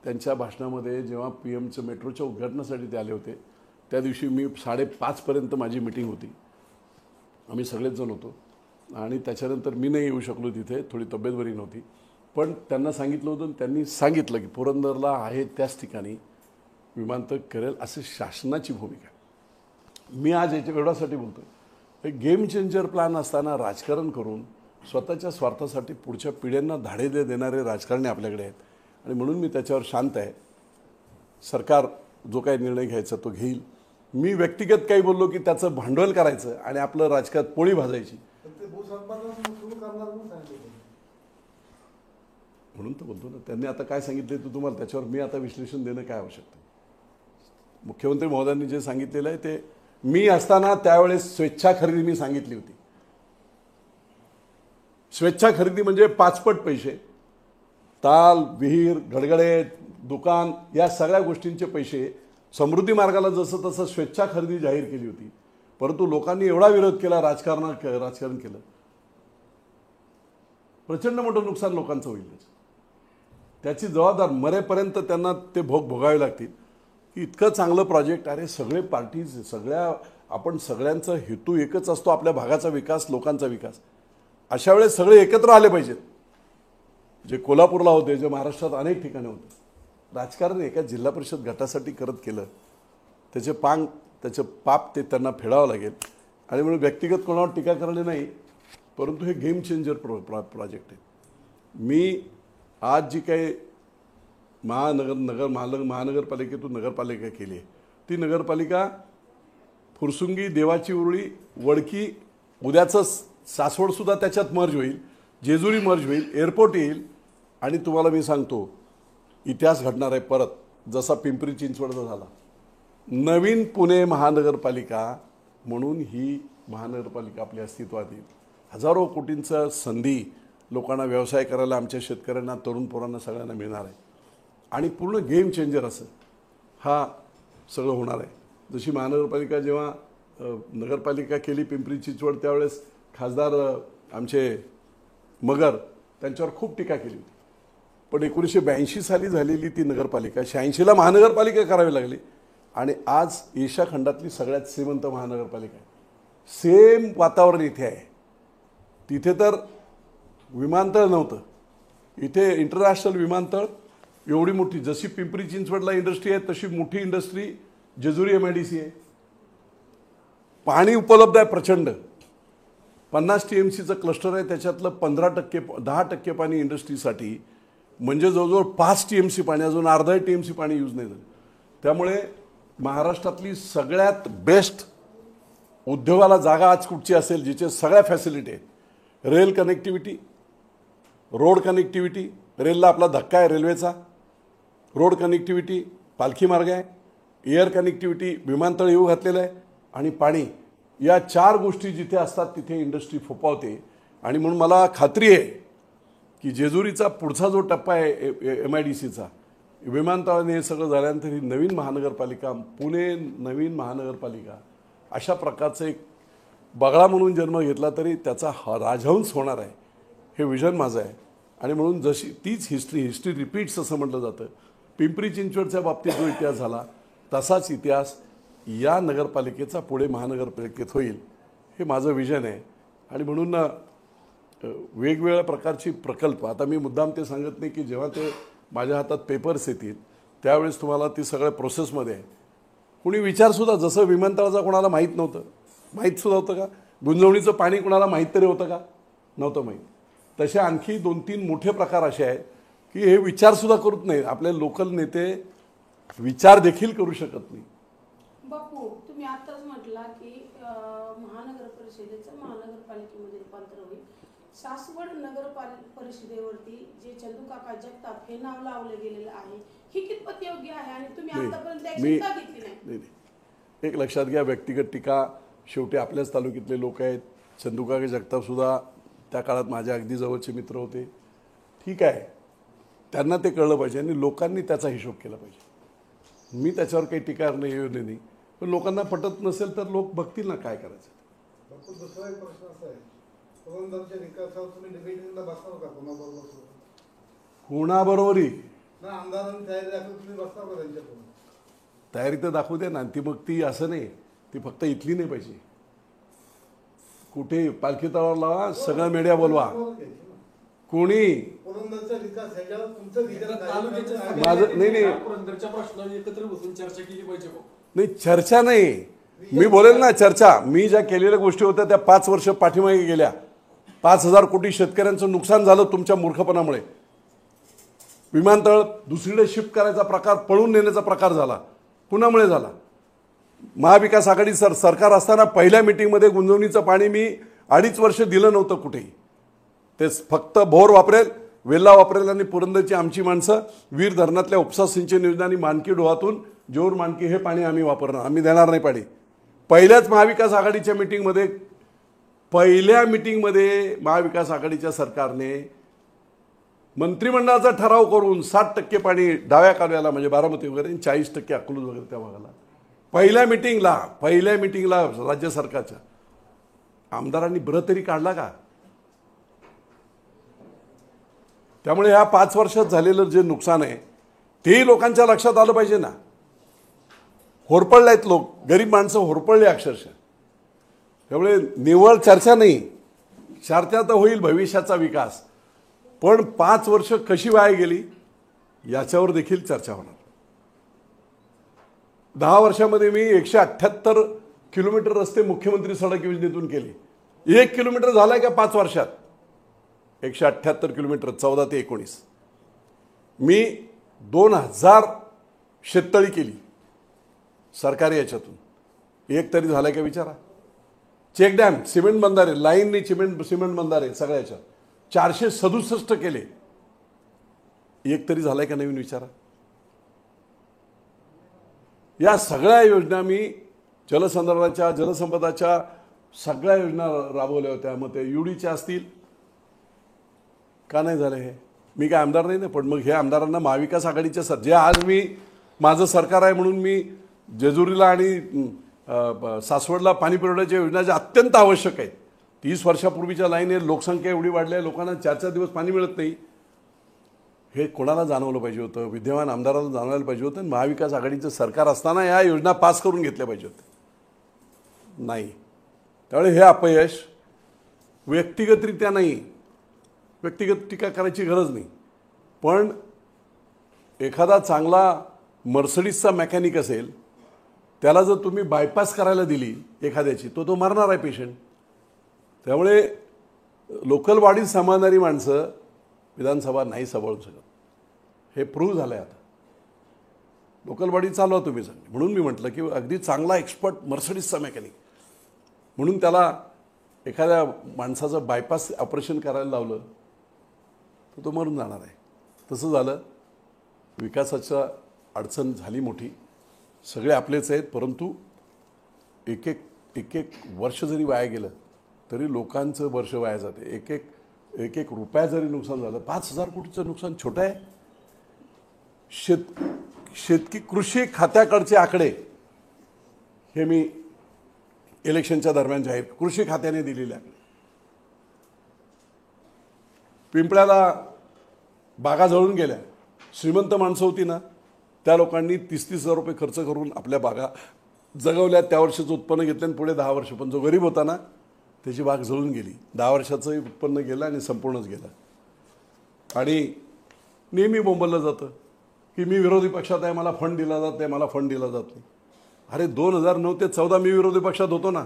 त्यांच्या भाषणामध्ये जेव्हा PMचं मेट्रोच्या उद्घाटनासाठी ते आले होते, त्या दिवशी मी 5:30 पर्यंत माझी मीटिंग होती. आम्ही सगळेच जण होतो आणि त्याच्यानंतर मी नाही येऊ शकलो तिथे, थोडी तब्येत बरी नव्हती. पण त्यांना सांगितलं होतं, त्यांनी सांगितलं की पुरंदरला आहे त्याच ठिकाणी विमानतळ करेल असं शासनाची भूमिका. मी आज याच्या एवढ्यासाठी बोलतो, हे गेम चेंजर प्लॅन असताना राजकारण करून स्वतःच्या स्वार्थासाठी पुढच्या पिढ्यांना धाडे देणारे राजकारणी आपल्याकडे आहेत आणि म्हणून मी त्याच्यावर शांत आहे. सरकार जो काही निर्णय घ्यायचा तो घेईल. मी व्यक्तिगत काही बोललो की त्याचं भांडवल करायचं आणि आपलं राजकारणात पोळी भाजायची म्हणून तर बोलतो ना. त्यांनी आता काय सांगितले तर तुम्हाला त्याच्यावर मी आता विश्लेषण देणं काय आवश्यकता. मुख्यमंत्री महोदयांनी जे सांगितलेलं आहे ते मी असताना त्यावेळेस स्वेच्छा खरेदी मी सांगितली होती. स्वेच्छा खरेदी म्हणजे 5 पट पैसे, ताल, विहीर, गडगडे, दुकान या सगळ्या गोष्टींचे पैसे समृद्धी मार्गाला जसं तसं स्वेच्छा खरेदी जाहीर केली होती. परंतु लोकांनी एवढा विरोध केला, राजकारण केलं, प्रचंड मोठं नुकसान लोकांचं होईल. त्याची जबाबदार मरेपर्यंत त्यांना ते भोगावे लागतील. इतकं चांगलं प्रोजेक्ट, अरे सगळे पार्टीज आपण सगळ्यांचा हेतू एकच असतो, आपल्या भागाचा विकास, लोकांचा विकास. अशा वेळेस सगळे एकत्र आले पाहिजेत. जे कोल्हापूरला होते, जे महाराष्ट्रात अनेक ठिकाणी होते, राजकारण एका जिल्हा परिषद गटासाठी करत केलं, त्याचे पाप ते त्यांना फेडावं लागेल. आणि म्हणून व्यक्तिगत कोणावर टीका करणे नाही, परंतु हे गेम चेंजर प्रोजेक्ट आहे. मी आज जी काही महानगरपालिकेतून नगरपालिका केली आहे, ती नगरपालिका फुरसुंगी, देवाची उरुळी, वडकी, उद्याचं सासवडसुद्धा त्याच्यात मर्ज होईल, जेजुरी मर्ज होईल, एअरपोर्ट येईल. आणि तुम्हाला मी सांगतो इतिहास घडणार आहे परत, जसा पिंपरी चिंचवडचा झाला. नवीन पुणे महानगरपालिका म्हणून ही महानगरपालिका आपल्या अस्तित्वात येईल. हजारो कोटींचा संधी लोकांना व्यवसाय करायला, आमच्या शेतकऱ्यांना, तरुण पोरांना सगळ्यांना मिळणार आहे. आणि पूर्ण गेम चेंजर असं हा सगळं होणार आहे. जशी महानगरपालिका जेव्हा नगरपालिका केली पिंपरी चिंचवड, त्यावेळेस खासदार आमचे मगर त्यांच्यावर खूप टीका केली होती. पण 1982 साली झालेली ती नगरपालिका 86ला महानगरपालिका करावी लागली आणि आज एशिया खंडातली सगळ्यात श्रीमंत महानगरपालिका आहे. सेम वातावरण इथे आहे. तिथे तर विमानतळ नव्हतं, इथे इंटरनॅशनल विमानतळ एवढी मोठी, जशी पिंपरी चिंचवडला इंडस्ट्री आहे तशी मोठी इंडस्ट्री जेजुरी MIDC आहे. पाणी उपलब्ध आहे प्रचंड. 50 TMCचं क्लस्टर आहे, त्याच्यातलं 10% पाणी इंडस्ट्रीसाठी, म्हणजे जवळजवळ 5 TMC पाणी, अजून अर्धा TMC पाणी यूज नाही झालं. त्यामुळे महाराष्ट्रातली सगळ्यात बेस्ट उद्योगाला जागा आज कुठची असेल, जिथे सगळ्या फॅसिलिटी आहेत. रेल कनेक्टिव्हिटी, रोड कनेक्टिव्हिटी, रेलला आपला धक्का आहे रेल्वेचा, रोड कनेक्टिव्हिटी, पालखी मार्ग आहे, एअर कनेक्टिव्हिटी, विमानतळ येऊ घातलेलं आहे, आणि पाणी. या 4 गोष्टी जिथे असतात तिथे इंडस्ट्री फोपावते. आणि म्हणून मला खात्री आहे की जेजुरीचा पुढचा जो टप्पा आहे MIDCचा, विमानतळाने हे सगळं झाल्यानंतर ही नवीन महानगरपालिका, पुणे नवीन महानगरपालिका, अशा प्रकारचं एक बगळा म्हणून जन्म घेतला तरी त्याचा राजहंस होणार आहे, हे विजन माझं आहे. आणि म्हणून जशी तीच हिस्ट्री रिपीट्स असं म्हटलं जातं. पिंपरी चिंचवडच्या बाबतीत जो इतिहास झाला तसाच इतिहास या नगरपालिकेचा पुढे महानगरपालिकेत होईल, हे माझं विजन आहे. आणि म्हणून वेगवेगळ्या प्रकारची प्रकल्प, आता मी मुद्दाम ते सांगत नाही की जेव्हा ते माझ्या हातात पेपर्स येतील त्यावेळेस तुम्हाला ती सगळ्या प्रोसेसमध्ये आहे. कुणी विचारसुद्धा, जसं विमानतळाचा कोणाला माहीत नव्हतं, माहीतसुद्धा होतं का? गुंजवणीचं पाणी कोणाला माहीत तरी होतं का? नव्हतं माहीत. तसे आणखी 2-3 मोठे प्रकार असे आहेत की हे विचारसुद्धा करत नाहीत. आपले लोकल नेते विचार देखील करू शकत नाही. बापू, तुम्ही आताच म्हटला की महानगर परिषदेचं महानगरपालिकेमध्ये रूपांतर होईल. सासवड नगर परिषदेवरती जे चंदूकाका जगताप हे नाव लावलं गेलेलं आहे, ही कितपत योग्य आहे आणि तुम्ही आतापर्यंत ऍक्शन का घेतली नाही? एक लक्षात घ्या, व्यक्तिगत टीका, शेवटी आपल्याच तालुक्यातले लोक आहेत. चंदूकाका जगताप सुद्धा त्या काळात माझ्या अगदी जवळचे मित्र होते. ठीक आहे, त्यांना ते कळलं पाहिजे आणि लोकांनी त्याचा हिशोब केला पाहिजे. मी त्याच्यावर काही टीका नाही, पण लोकांना पटत नसेल तर लोक बघतील ना काय करायचं. दुसरा एक प्रश्न असा आहे, पुरंदरच्या विकासावर तुम्ही डिबेटिंगला बसणार का कोणाबरोबर? कोणाबरोबरही ना, आमदारांनी तयारी दाखवून तुम्ही बसणार का त्यांच्याकडून? तयारी तर दाखवू द्या ना. ती मग ती असं नाही, ती फक्त इथली नाही पाहिजे. कुठे पालखी तळावर लावा, सगळं मीडिया बोलवा, कोणी पुरंदरचा विकास ह्याच्यावर तुमचं विचार माझं नाही. पुरंदरच्या प्रश्नावर एकत्र बसून चर्चा केली पाहिजे. नाही, चर्चा नाही, मी बोलेल ना चर्चा. मी ज्या केलेल्या गोष्टी होत्या त्या 5 वर्ष पाठीमागे गेल्या, 5,000 कोटी शेतकऱ्यांचं नुकसान झालं तुमच्या मूर्खपणामुळे. विमानतळ दुसरीकडे शिफ्ट करायचा प्रकार, पळून नेण्याचा प्रकार झाला. कुणामुळे झाला? महाविकास आघाडी सरकार असताना पहिल्या मिटिंगमध्ये गुंजवणीचं पाणी मी 2.5 वर्ष दिलं नव्हतं कुठेही. ते फक्त भोर वापरेल, वेल्ला वापरेल आणि पुरंदरची आमची माणसं वीर धरणातल्या उपसा सिंचन योजना आणि मानकी डोहातून जोर मानकी हे पाणी आम्ही वापरणार, आम्ही देणार नाही पाणी. पहिल्याच महाविकास आघाडीच्या मिटिंगमध्ये, पहिल्या मिटिंगमध्ये महाविकास आघाडीच्या सरकारने मंत्रिमंडळाचा ठराव करून 60% पाणी डाव्या कालव्याला म्हणजे बारामती वगैरे, 40% अकलूज वगैरे त्या भागाला, पहिल्या मिटिंगला राज्य सरकारच्या आमदारांनी ब्र तरी काढला का? त्यामुळे ह्या 5 वर्षात झालेलं जे नुकसान आहे तेही लोकांच्या लक्षात आलं पाहिजे ना. होरपळले लोक, गरीब माणसं होरपळले अक्षरशः. त्यामुळे निव्वळ चर्चा नाही, चर्चा तर होईल भविष्याचा विकास, पण 5 वर्ष कशी वाया गेली याच्यावर देखील चर्चा होणार. 10 वर्षामध्ये मी 178 किलोमीटर रस्ते मुख्यमंत्री सडक योजनेतून केले. 1 किलोमीटर झालाय का 5 वर्षात? 178 किलोमीटर 14 ते 19. मी 2000 शेततळी केली सरकारी याच्यातून. एक तरी झालाय का विचारा. चेक डॅम, सिमेंट बंधारे, लाईनने सिमेंट बंधारे सगळ्याच्या 467 केले. एक तरी झालाय का नवीन विचारा. या सगळ्या योजना मी जलसंधारणाच्या, जलसंपदाच्या सगळ्या योजना राबवल्या होत्या. मग ते युडीच्या असतील का नाही झाले हे? मी काय आमदार नाही ना, पण मग हे आमदारांना महाविकास आघाडीच्या जे आज मी माझं सरकार आहे म्हणून मी जेजुरीला आणि सासवडला पाणी पुरवठ्याच्या योजना ज्या अत्यंत आवश्यक आहेत, 30 वर्षापूर्वीच्या लाईन आहे, लोकसंख्या एवढी वाढली आहे, लोकांना 4-4 दिवस पाणी मिळत नाही, हे कोणाला जाणवलं पाहिजे होतं? विद्यमान आमदाराला जाणवायला पाहिजे होतं. महाविकास आघाडीचं सरकार असताना या योजना पास करून घेतल्या पाहिजे होत्या. नाही. त्यामुळे हे अपयश व्यक्तिगतरित्या नाही, व्यक्तिगत टीका करायची गरज नाही, पण एखादा चांगला मर्सडीजचा मेकॅनिक असेल, त्याला जर तुम्ही बायपास करायला दिली एखाद्याची, तो मरणार आहे पेशंट. त्यामुळे लोकल बॉडी सांभाळणारी माणसं विधानसभा नाही सांभाळू शकत. हे प्रूव्ह झालं आहे आता. लोकल बॉडी चालवा तुम्ही सांग. म्हणून मी म्हटलं की अगदी चांगला एक्सपर्ट मर्सडीजचा मेकॅनिक म्हणून त्याला एखाद्या माणसाचं बायपास ऑपरेशन करायला लावलं तर तो मरून जाणार आहे. तसं झालं. विकासाच्या अडचण झाली मोठी. सगळे आपलेच आहेत, परंतु एक एक वर्ष जरी वाया गेलं तरी लोकांचं वर्ष वाया जाते. एक एक रुपया जरी नुकसान झालं, 5,000 कोटीचं नुकसान छोटं आहे. कृषी खात्याकडचे आकडे हे मी इलेक्शनच्या दरम्यान जाहीर, कृषी खात्याने दिलेले आकडे. पिंपळ्याला बागा जळून गेल्या. श्रीमंत माणसं होती ना, त्या लोकांनी 30,000 रुपये खर्च करून आपल्या बागा जगवल्या. त्या वर्षाचं उत्पन्न घेतलं आणि पुढे 10 वर्ष. पण जो गरीब होता ना, त्याची बाग जळून गेली. 10 वर्षाचंही उत्पन्न गेलं आणि संपूर्णच गेलं. आणि नेहमी बोंबललं जातं की मी विरोधी पक्षात आहे, मला फंड दिला जात नाही, मला फंड दिला जात नाही. अरे 2009 ते 14 मी विरोधी पक्षात होतो ना,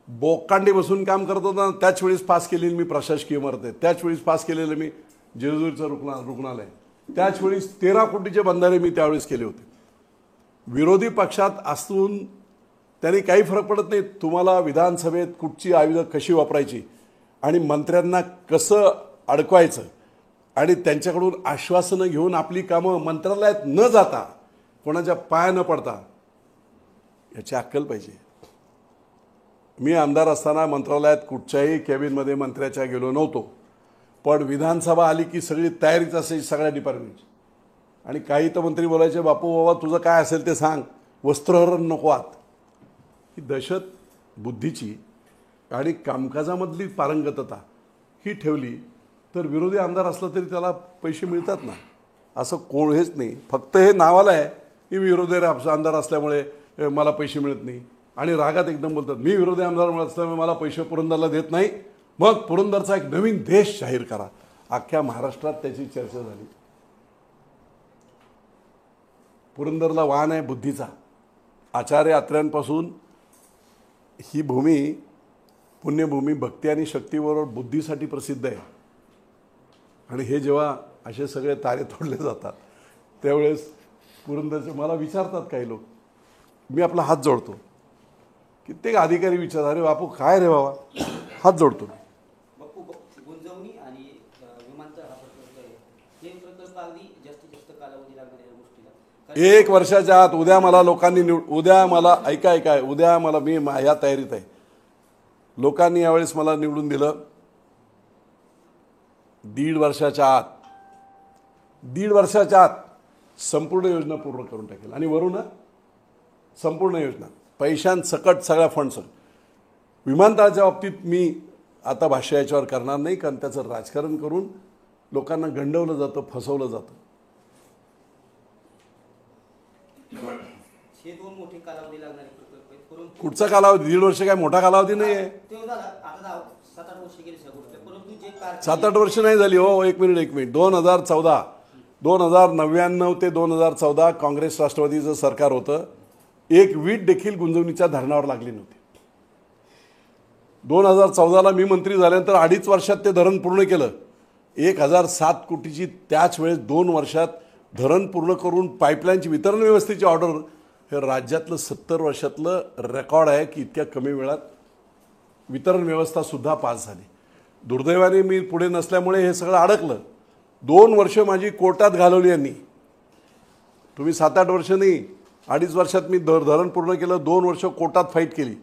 बोकांडी बसून काम करत होता. त्याच वेळेस पास केलेली मी प्रशासकीय इमारत, त्याच वेळेस पास केलेलं मी जेजुरीचं रुग्णालय, त्याच वेळेस 13 कोटीचे बंधारे मी त्यावेळेस केले होते. विरोधी पक्षात असून त्यांनी काही फरक पडत नाही. तुम्हाला विधानसभेत कुठची आयुधं कशी वापरायची आणि मंत्र्यांना कसं अडकवायचं आणि त्यांच्याकडून आश्वासनं घेऊन आपली कामं मंत्रालयात न जाता, कोणाच्या पाया न पडता, याची अक्कल पाहिजे. मी आमदार असताना मंत्रालयात कुठच्याही कॅबिनमध्ये मंत्र्याच्या गेलो नव्हतो, पण विधानसभा आली की सगळी तयारीच असायची सगळ्या डिपार्टमेंटची. आणि काही तर मंत्री बोलायचे, बापू बाबा तुझं काय असेल ते सांग, वस्त्रहरण नको आत. ही दहशत बुद्धीची आणि कामकाजामधली पारंगतता ही ठेवली तर विरोधी आमदार असला तरी त्याला पैसे मिळतात ना. असं कोण हेच नाही, फक्त हे नावाला आहे की विरोधी आमदार असल्यामुळे मला पैसे मिळत नाही. आणि रागात एकदम बोलतात मी विरोधी आमदार असल्यामुळे मला पैसे पुरंदरला देत नाही. मग पुरंदरचा एक नवीन देश जाहीर करा. अख्ख्या महाराष्ट्रात त्याची चर्चा झाली. पुरंदरला वाहन आहे बुद्धीचा. आचार्य अत्र्यांपासून ही भूमी पुण्यभूमी भक्ती आणि शक्तीबरोबर बुद्धीसाठी प्रसिद्ध आहे. आणि हे जेव्हा असे सगळे तारे तोडले जातात त्यावेळेस पुरंदरचे मला विचारतात काही लोक, मी आपला हात जोडतो. कित्येक अधिकारी विचारतात, अरे बापू काय रे बाबा, हात जोडतो. बापू, गुंजवणी आणि विमानतळ हा प्रकल्प आहे, हे प्रकल्प अगदी जास्तीत जास्त कालावधी लागणाऱ्या गोष्टीला 1 वर्षाच्या आत उद्या मला लोकांनी उद्या मला ऐका उद्या मला मी ह्या तयारीत आहे. लोकांनी यावेळेस मला निवडून दिलं, 1.5 वर्षाच्या आत संपूर्ण योजना पूर्ण करून टाकेल. आणि वरून संपूर्ण योजना पैशांसकट सगळ्या फंड्स. विमानतळाच्या बाबतीत मी आता भाष्य याच्यावर करणार नाही, कारण त्याचं राजकारण करून लोकांना गंडवलं जातं, फसवलं जातं. हे 2 मोठे कालावधी लागणारे प्रकल्प आहेत, परंतु कुठचा कालावधी? 1.5 वर्ष काय मोठा कालावधी नाही आहे. ते झालं आता 7-8 वर्ष गेली ह्या गोष्ट, परंतु जे 7-8 वर्ष नाही झाली हो. एक मिनिट 2099 ते 2014 काँग्रेस राष्ट्रवादीचं सरकार होतं. एक वीट देखील गुंजवणीच्या धरणावर लागली नव्हती. 2014ला मी मंत्री झाल्यानंतर 2.5 वर्षात ते धरण पूर्ण केलं. 1007 कोटीची त्याच वेळेस 2 वर्षात धरण पूर्ण करून पाईपलाईनची वितरण व्यवस्थेची ऑर्डर. हे राज्यातलं 70 वर्षातलं रेकॉर्ड आहे की इतक्या कमी वेळात वितरण व्यवस्था सुद्धा पास झाली. दुर्दैवाने मी पुढे नसल्यामुळे हे सगळं अडकलं. 2 वर्ष माझी कोर्टात घालवली यांनी. तुम्ही 7-8 वर्ष नाही, 2.5 वर्षात मी धरण पूर्ण केलं. 2 वर्ष कोर्टात फाईट केली.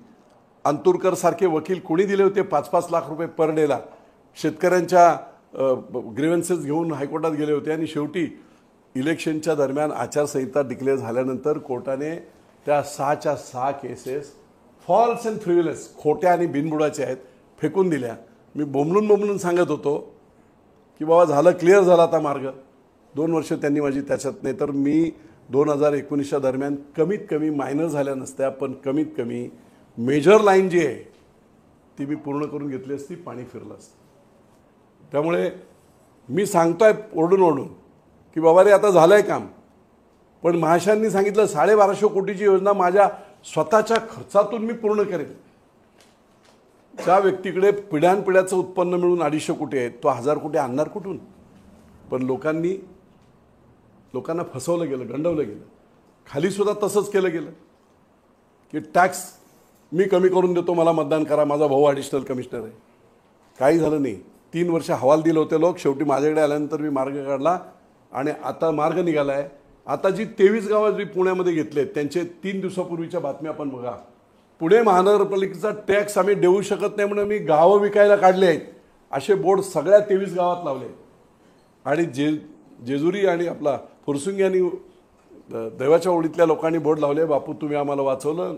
अंतुरकर सारखे वकील कोणी दिले होते 5-5 लाख रुपये पर डेला. शेतकऱ्यांच्या ग्रीव्हन्सेस घेऊन हायकोर्टात गेले होते. आणि शेवटी इलेक्शनच्या दरम्यान आचारसंहिता डिक्लेअर झाल्यानंतर कोर्टाने त्या 6च्या 6 केसेस फॉल्स अँड फ्रिव्हिलेस, खोट्या आणि बिनबुडाच्या आहेत, फेकून दिल्या. मी बोंबलून सांगत होतो की बाबा झालं, क्लिअर झाला आता मार्ग. 2 वर्ष त्यांनी माझी त्याच्यात. नाही तर मी 2019च्या दरम्यान कमीत कमी मायनर झाल्या नसत्या, पण कमीत कमी मेजर लाईन जी आहे ती मी पूर्ण करून घेतली असती, पाणी फिरलं असतं. त्यामुळे मी सांगतोय ओरडून की बाबा रे आता झालंय काम. पण महाशयांनी सांगितलं 1250 कोटीची योजना माझ्या स्वतःच्या खर्चातून मी पूर्ण करेन. त्या व्यक्तीकडे पिढ्यानपिढ्याचं उत्पन्न मिळून 250 कोटी आहे, तो 1000 कोटी आणणार कुठून? पण लोकांना फसवलं गेलं, गंडवलं गेलं. खाली सुद्धा तसंच केलं गेलं की टॅक्स मी कमी करून देतो, मला मतदान करा, माझा भाऊ ॲडिशनल कमिशनर आहे. काही झालं नाही. 3 वर्ष हवाल दिले होते लोक. शेवटी माझ्याकडे आल्यानंतर मी मार्ग काढला आणि आता मार्ग निघाला आहे. आता जी 23 गावं जी पुण्यामध्ये घेतलेत त्यांचे 3 दिवसापूर्वीच्या बातम्या आपण बघा. पुणे महानगरपालिकेचा टॅक्स आम्ही देऊ शकत नाही म्हणून मी गावं विकायला काढले आहेत असे बोर्ड सगळ्या 23 गावात लावले. आणि जेजुरी आणि आपला फुरसुंगी यांनी देवाच्या ओळीतल्या लोकांनी बोर्ड लावले, बापू तुम्ही आम्हाला वाचवलं.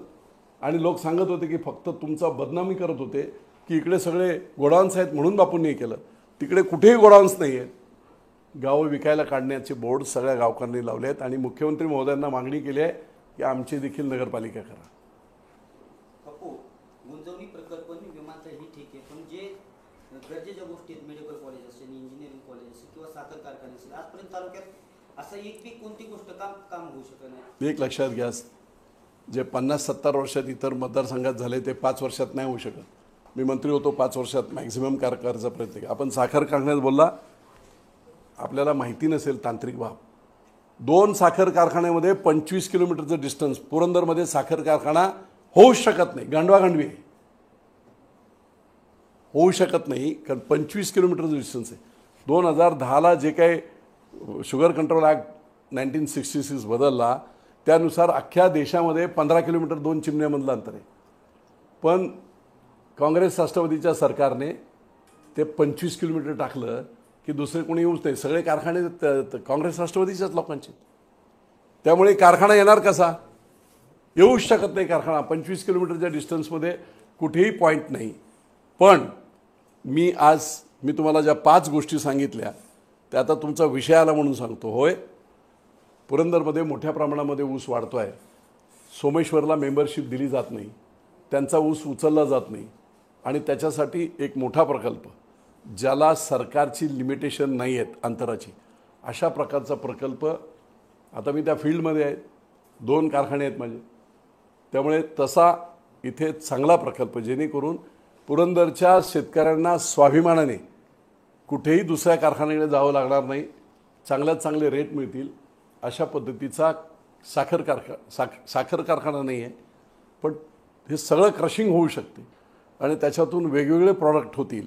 आणि लोक सांगत होते की फक्त तुमचा बदनामी करत होते की इकडे सगळे गोडाऊन्स आहेत म्हणून बापूंनी केलं. तिकडे कुठेही गोडाऊन्स नाही आहेत. गावं विकायला काढण्याचे बोर्ड सगळ्या गावकऱ्यांनी लावले आहेत. आणि मुख्यमंत्री महोदयांना मागणी केली आहे की आमची देखील नगरपालिका करा. बापू, गुंजवणी प्रकल्प आणि विमानतळ ही ठीक आहे, पण जे गरजेच्या गोष्टी आहेत, मेडिकल कॉलेज असेल, इंजिनिअरिंग कॉलेज असेल किंवा साखर कारखाने असेल, आजपर्यंत तालुक्यात असं एक बी कोणती गोष्ट काम होऊ शकत नाही. एक लक्षात घ्या, जे 50-70 वर्षात इतर मतदारसंघात झाले ते 5 वर्षात नाही होऊ शकत. मी मंत्री होतो 5 वर्षात मॅक्झिमम करायचा प्रयत्न केला. आपण साखर कारखान्यात बोलला, आपल्याला माहिती नसेल तांत्रिक बाब. 2 साखर कारखान्यामध्ये 25 किलोमीटरचं डिस्टन्स. पुरंदरमध्ये साखर कारखाना होऊच शकत नाही, गांडवागांडवी होऊ शकत नाही, कारण 25 किलोमीटरचं डिस्टन्स आहे. 2010ला जे काही शुगर कंट्रोल ॲक्ट 1966 बदलला त्यानुसार अख्ख्या देशामध्ये 15 किलोमीटर 2 चिमण्यामधलं अंतर आहे. पण काँग्रेस राष्ट्रवादीच्या सरकारने ते 25 किलोमीटर टाकलं की दुसरे कोणी येऊच नाही. सगळे कारखाने काँग्रेस राष्ट्रवादीच्याच लोकांचे. त्यामुळे कारखाना येणार कसा? येऊच शकत नाही कारखाना. 25 किलोमीटरच्या डिस्टन्समध्ये कुठेही पॉईंट नाही. पण मी तुम्हाला ज्या 5 गोष्टी सांगितल्या त्या आता तुमचा विषय आला म्हणून सांगतो. होय, पुरंदरमध्ये मोठ्या प्रमाणामध्ये ऊस वाढतो आहे. सोमेश्वरला मेंबरशिप दिली जात नाही, त्यांचा ऊस उचलला जात नाही. आणि त्याच्यासाठी एक मोठा प्रकल्प ज्याला सरकारची लिमिटेशन नाही आहेत अंतराची, अशा प्रकारचा प्रकल्प. आता मी त्या फील्डमध्ये आहे, 2 कारखाने आहेत माझे. त्यामुळे तसा इथे चांगला प्रकल्प जेणेकरून पुरंदरच्या शेतकऱ्यांना स्वाभिमानाने कुठेही दुसऱ्या कारखान्याकडे जावं लागणार नाही, चांगल्यात चांगले रेट मिळतील अशा पद्धतीचा साखर कारखाना नाही आहे, पण हे सगळं क्रशिंग होऊ शकते आणि त्याच्यातून वेगवेगळे प्रॉडक्ट होतील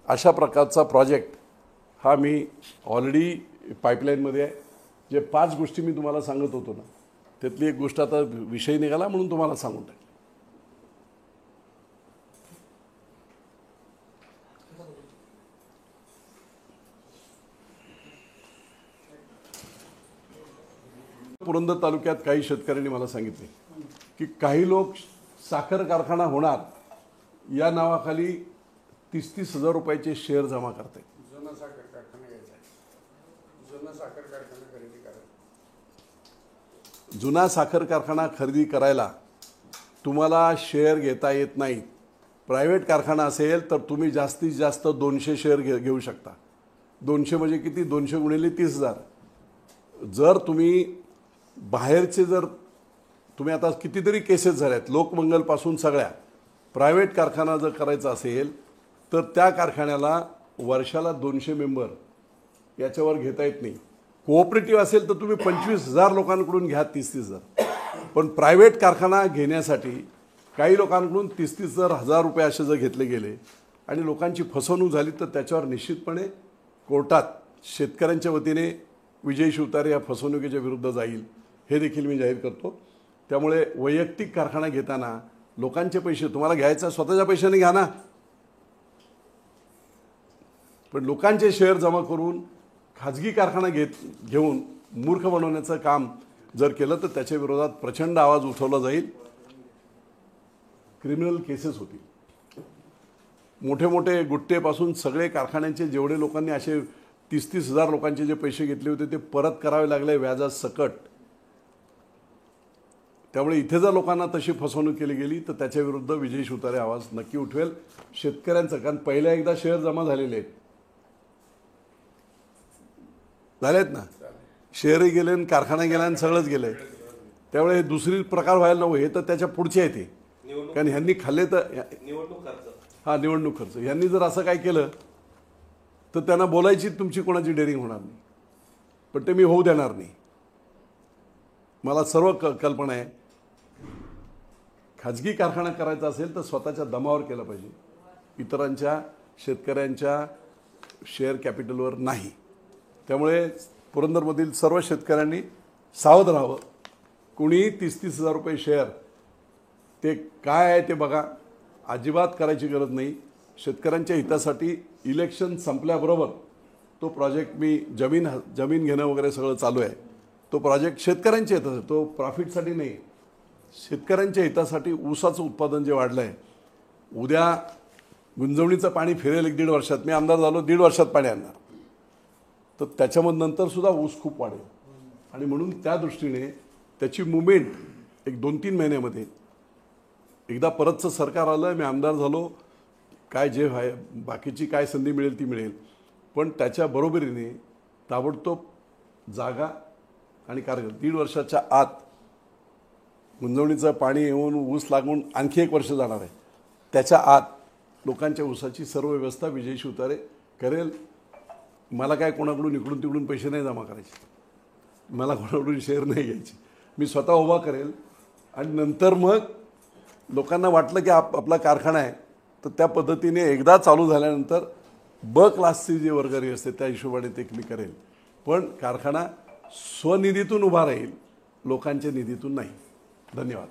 अशा प्रकारचा प्रोजेक्ट हा मी ऑलरेडी पाईपलाईनमध्ये आहे. जे 5 गोष्टी मी तुम्हाला सांगत होतो ना, त्यातली एक गोष्ट आता विषय निघाला म्हणून तुम्हाला सांगून टाकली. पुरंदर तालुक्यात काही शेतकऱ्यांनी मला सांगितले की काही लोक साखर कारखाना होणार या नावाखाली 30-30 हजार रुपयाचे शेअर जमा करतात. जुना साखर कारखाना घ्यायचा आहे, जुना साखर कारखाना खरेदी करायचा. जुना साखर कारखाना खरेदी करायला तुम्हाला शेअर घेता येत नाहीत. प्रायव्हेट कारखाना असेल तर तुम्ही जास्तीत जास्त 200 शेअर घेऊ शकता. 200 म्हणजे किती? 200 गुणिले 30,000. जर तुम्ही बाहेरचे तुम्ही आता कितीतरी केसेस झाल्यात लोकमंगलपासून सगळ्या, प्रायव्हेट कारखाना जर करायचा असेल तर त्या कारखान्याला वर्षाला 200 मेंबर याच्यावर घेता येत नाही. कोऑपरेटिव्ह असेल तर तुम्ही 25,000 लोकांकडून घ्या 30,000. पण प्रायव्हेट कारखाना घेण्यासाठी काही लोकांकडून 30,000 रुपये असे जर घेतले गेले आणि लोकांची फसवणूक झाली तर त्याच्यावर निश्चितपणे कोर्टात शेतकऱ्यांच्या वतीने विजय शिवतारे या फसवणुकीच्या विरुद्ध जाईल हे देखील मी जाहीर करतो. त्यामुळे वैयक्तिक कारखाना घेताना लोकांचे पैसे तुम्हाला घ्यायचा स्वतःच्या पैशाने घ्या ना, पण लोकांचे शेअर जमा करून खाजगी कारखाना घेऊन मूर्ख बनवण्याचं काम जर केलं तर त्याच्या विरोधात प्रचंड आवाज उठवला जाईल. क्रिमिनल केसेस होतील. मोठे मोठे गुट्टेपासून सगळे कारखान्यांचे जेवढे लोकांनी असे 30-30 हजार लोकांचे जे पैसे घेतले होते ते परत करावे लागले व्याजासकट. त्यामुळे इथे जर लोकांना तशी फसवणूक केली गेली तर त्याच्या विरुद्ध विजय शिवतारे आवाज नक्की उठवेल शेतकऱ्यांचं. कारण पहिल्या एकदा शेअर जमा झालेले झालेत ना, शेअरही गेले आणि कारखाना गेला आणि सगळंच गेलंय. त्यामुळे हे दुसरी प्रकार व्हायला नको. हे तर त्याच्या पुढचे आहे ते, कारण ह्यांनी खाल्ले तर निवडणूक खर्च ह्यांनी जर असं काय केलं तर त्यांना बोलायची तुमची कोणाची डेअरिंग होणार नाही. पण ते मी होऊ देणार नाही. मला सर्व कल्पना आहे. खाजगी कारखाना करायचा असेल तर स्वतःच्या दमावर केला पाहिजे, इतरांच्या शेतकऱ्यांच्या शेअर कॅपिटलवर नाही. त्यामुळे पुरंदरमधील सर्व शेतकऱ्यांनी सावध राहावं. कुणी 30-30 हजार रुपये शेअर ते काय आहे ते बघा. अजिबात करायची गरज नाही. शेतकऱ्यांच्या हितासाठी इलेक्शन संपल्याबरोबर तो प्रोजेक्ट मी जमीन घेणं वगैरे सगळं चालू आहे. तो प्रोजेक्ट शेतकऱ्यांच्या हितासाठी, तो प्रॉफिटसाठी नाही, शेतकऱ्यांच्या हितासाठी. ऊसाचं उत्पादन जे वाढलं आहे, उद्या गुंजवणीचं पाणी फिरेल 1-1.5 वर्षात. मी आमदार झालो 1.5 वर्षात पाणी आणणार, तर त्याच्यामध्ये नंतरसुद्धा ऊस खूप वाढेल. आणि म्हणून त्या दृष्टीने त्याची मुवमेंट एक 2-3 महिन्यामध्ये एकदा परतचं सरकार आलं, मी आमदार झालो, काय जे बाकीची काय संधी मिळेल ती मिळेल, पण त्याच्या बरोबरीने ताबडतोब जागा आणि कार्य 1.5 वर्षाच्या आत गुंजवणीचं पाणी येऊन ऊस लागून आणखी 1 वर्ष जाणार आहे. त्याच्या आत लोकांच्या ऊसाची सर्व व्यवस्था विजय शिवतारे करेल. मला काय कोणाकडून इकडून तिकडून पैसे नाही जमा करायचे, मला कोणाकडून शेअर नाही घ्यायचे. मी स्वतः उभा करेल आणि नंतर मग लोकांना वाटलं की आपला कारखाना आहे तर त्या पद्धतीने एकदा चालू झाल्यानंतर ब क्लासची जी वर्गणी असते त्या हिशोबाने ते मी करेल. पण कारखाना स्वनिधीतून उभा राहील, लोकांच्या निधीतून नाही. धन्यवाद.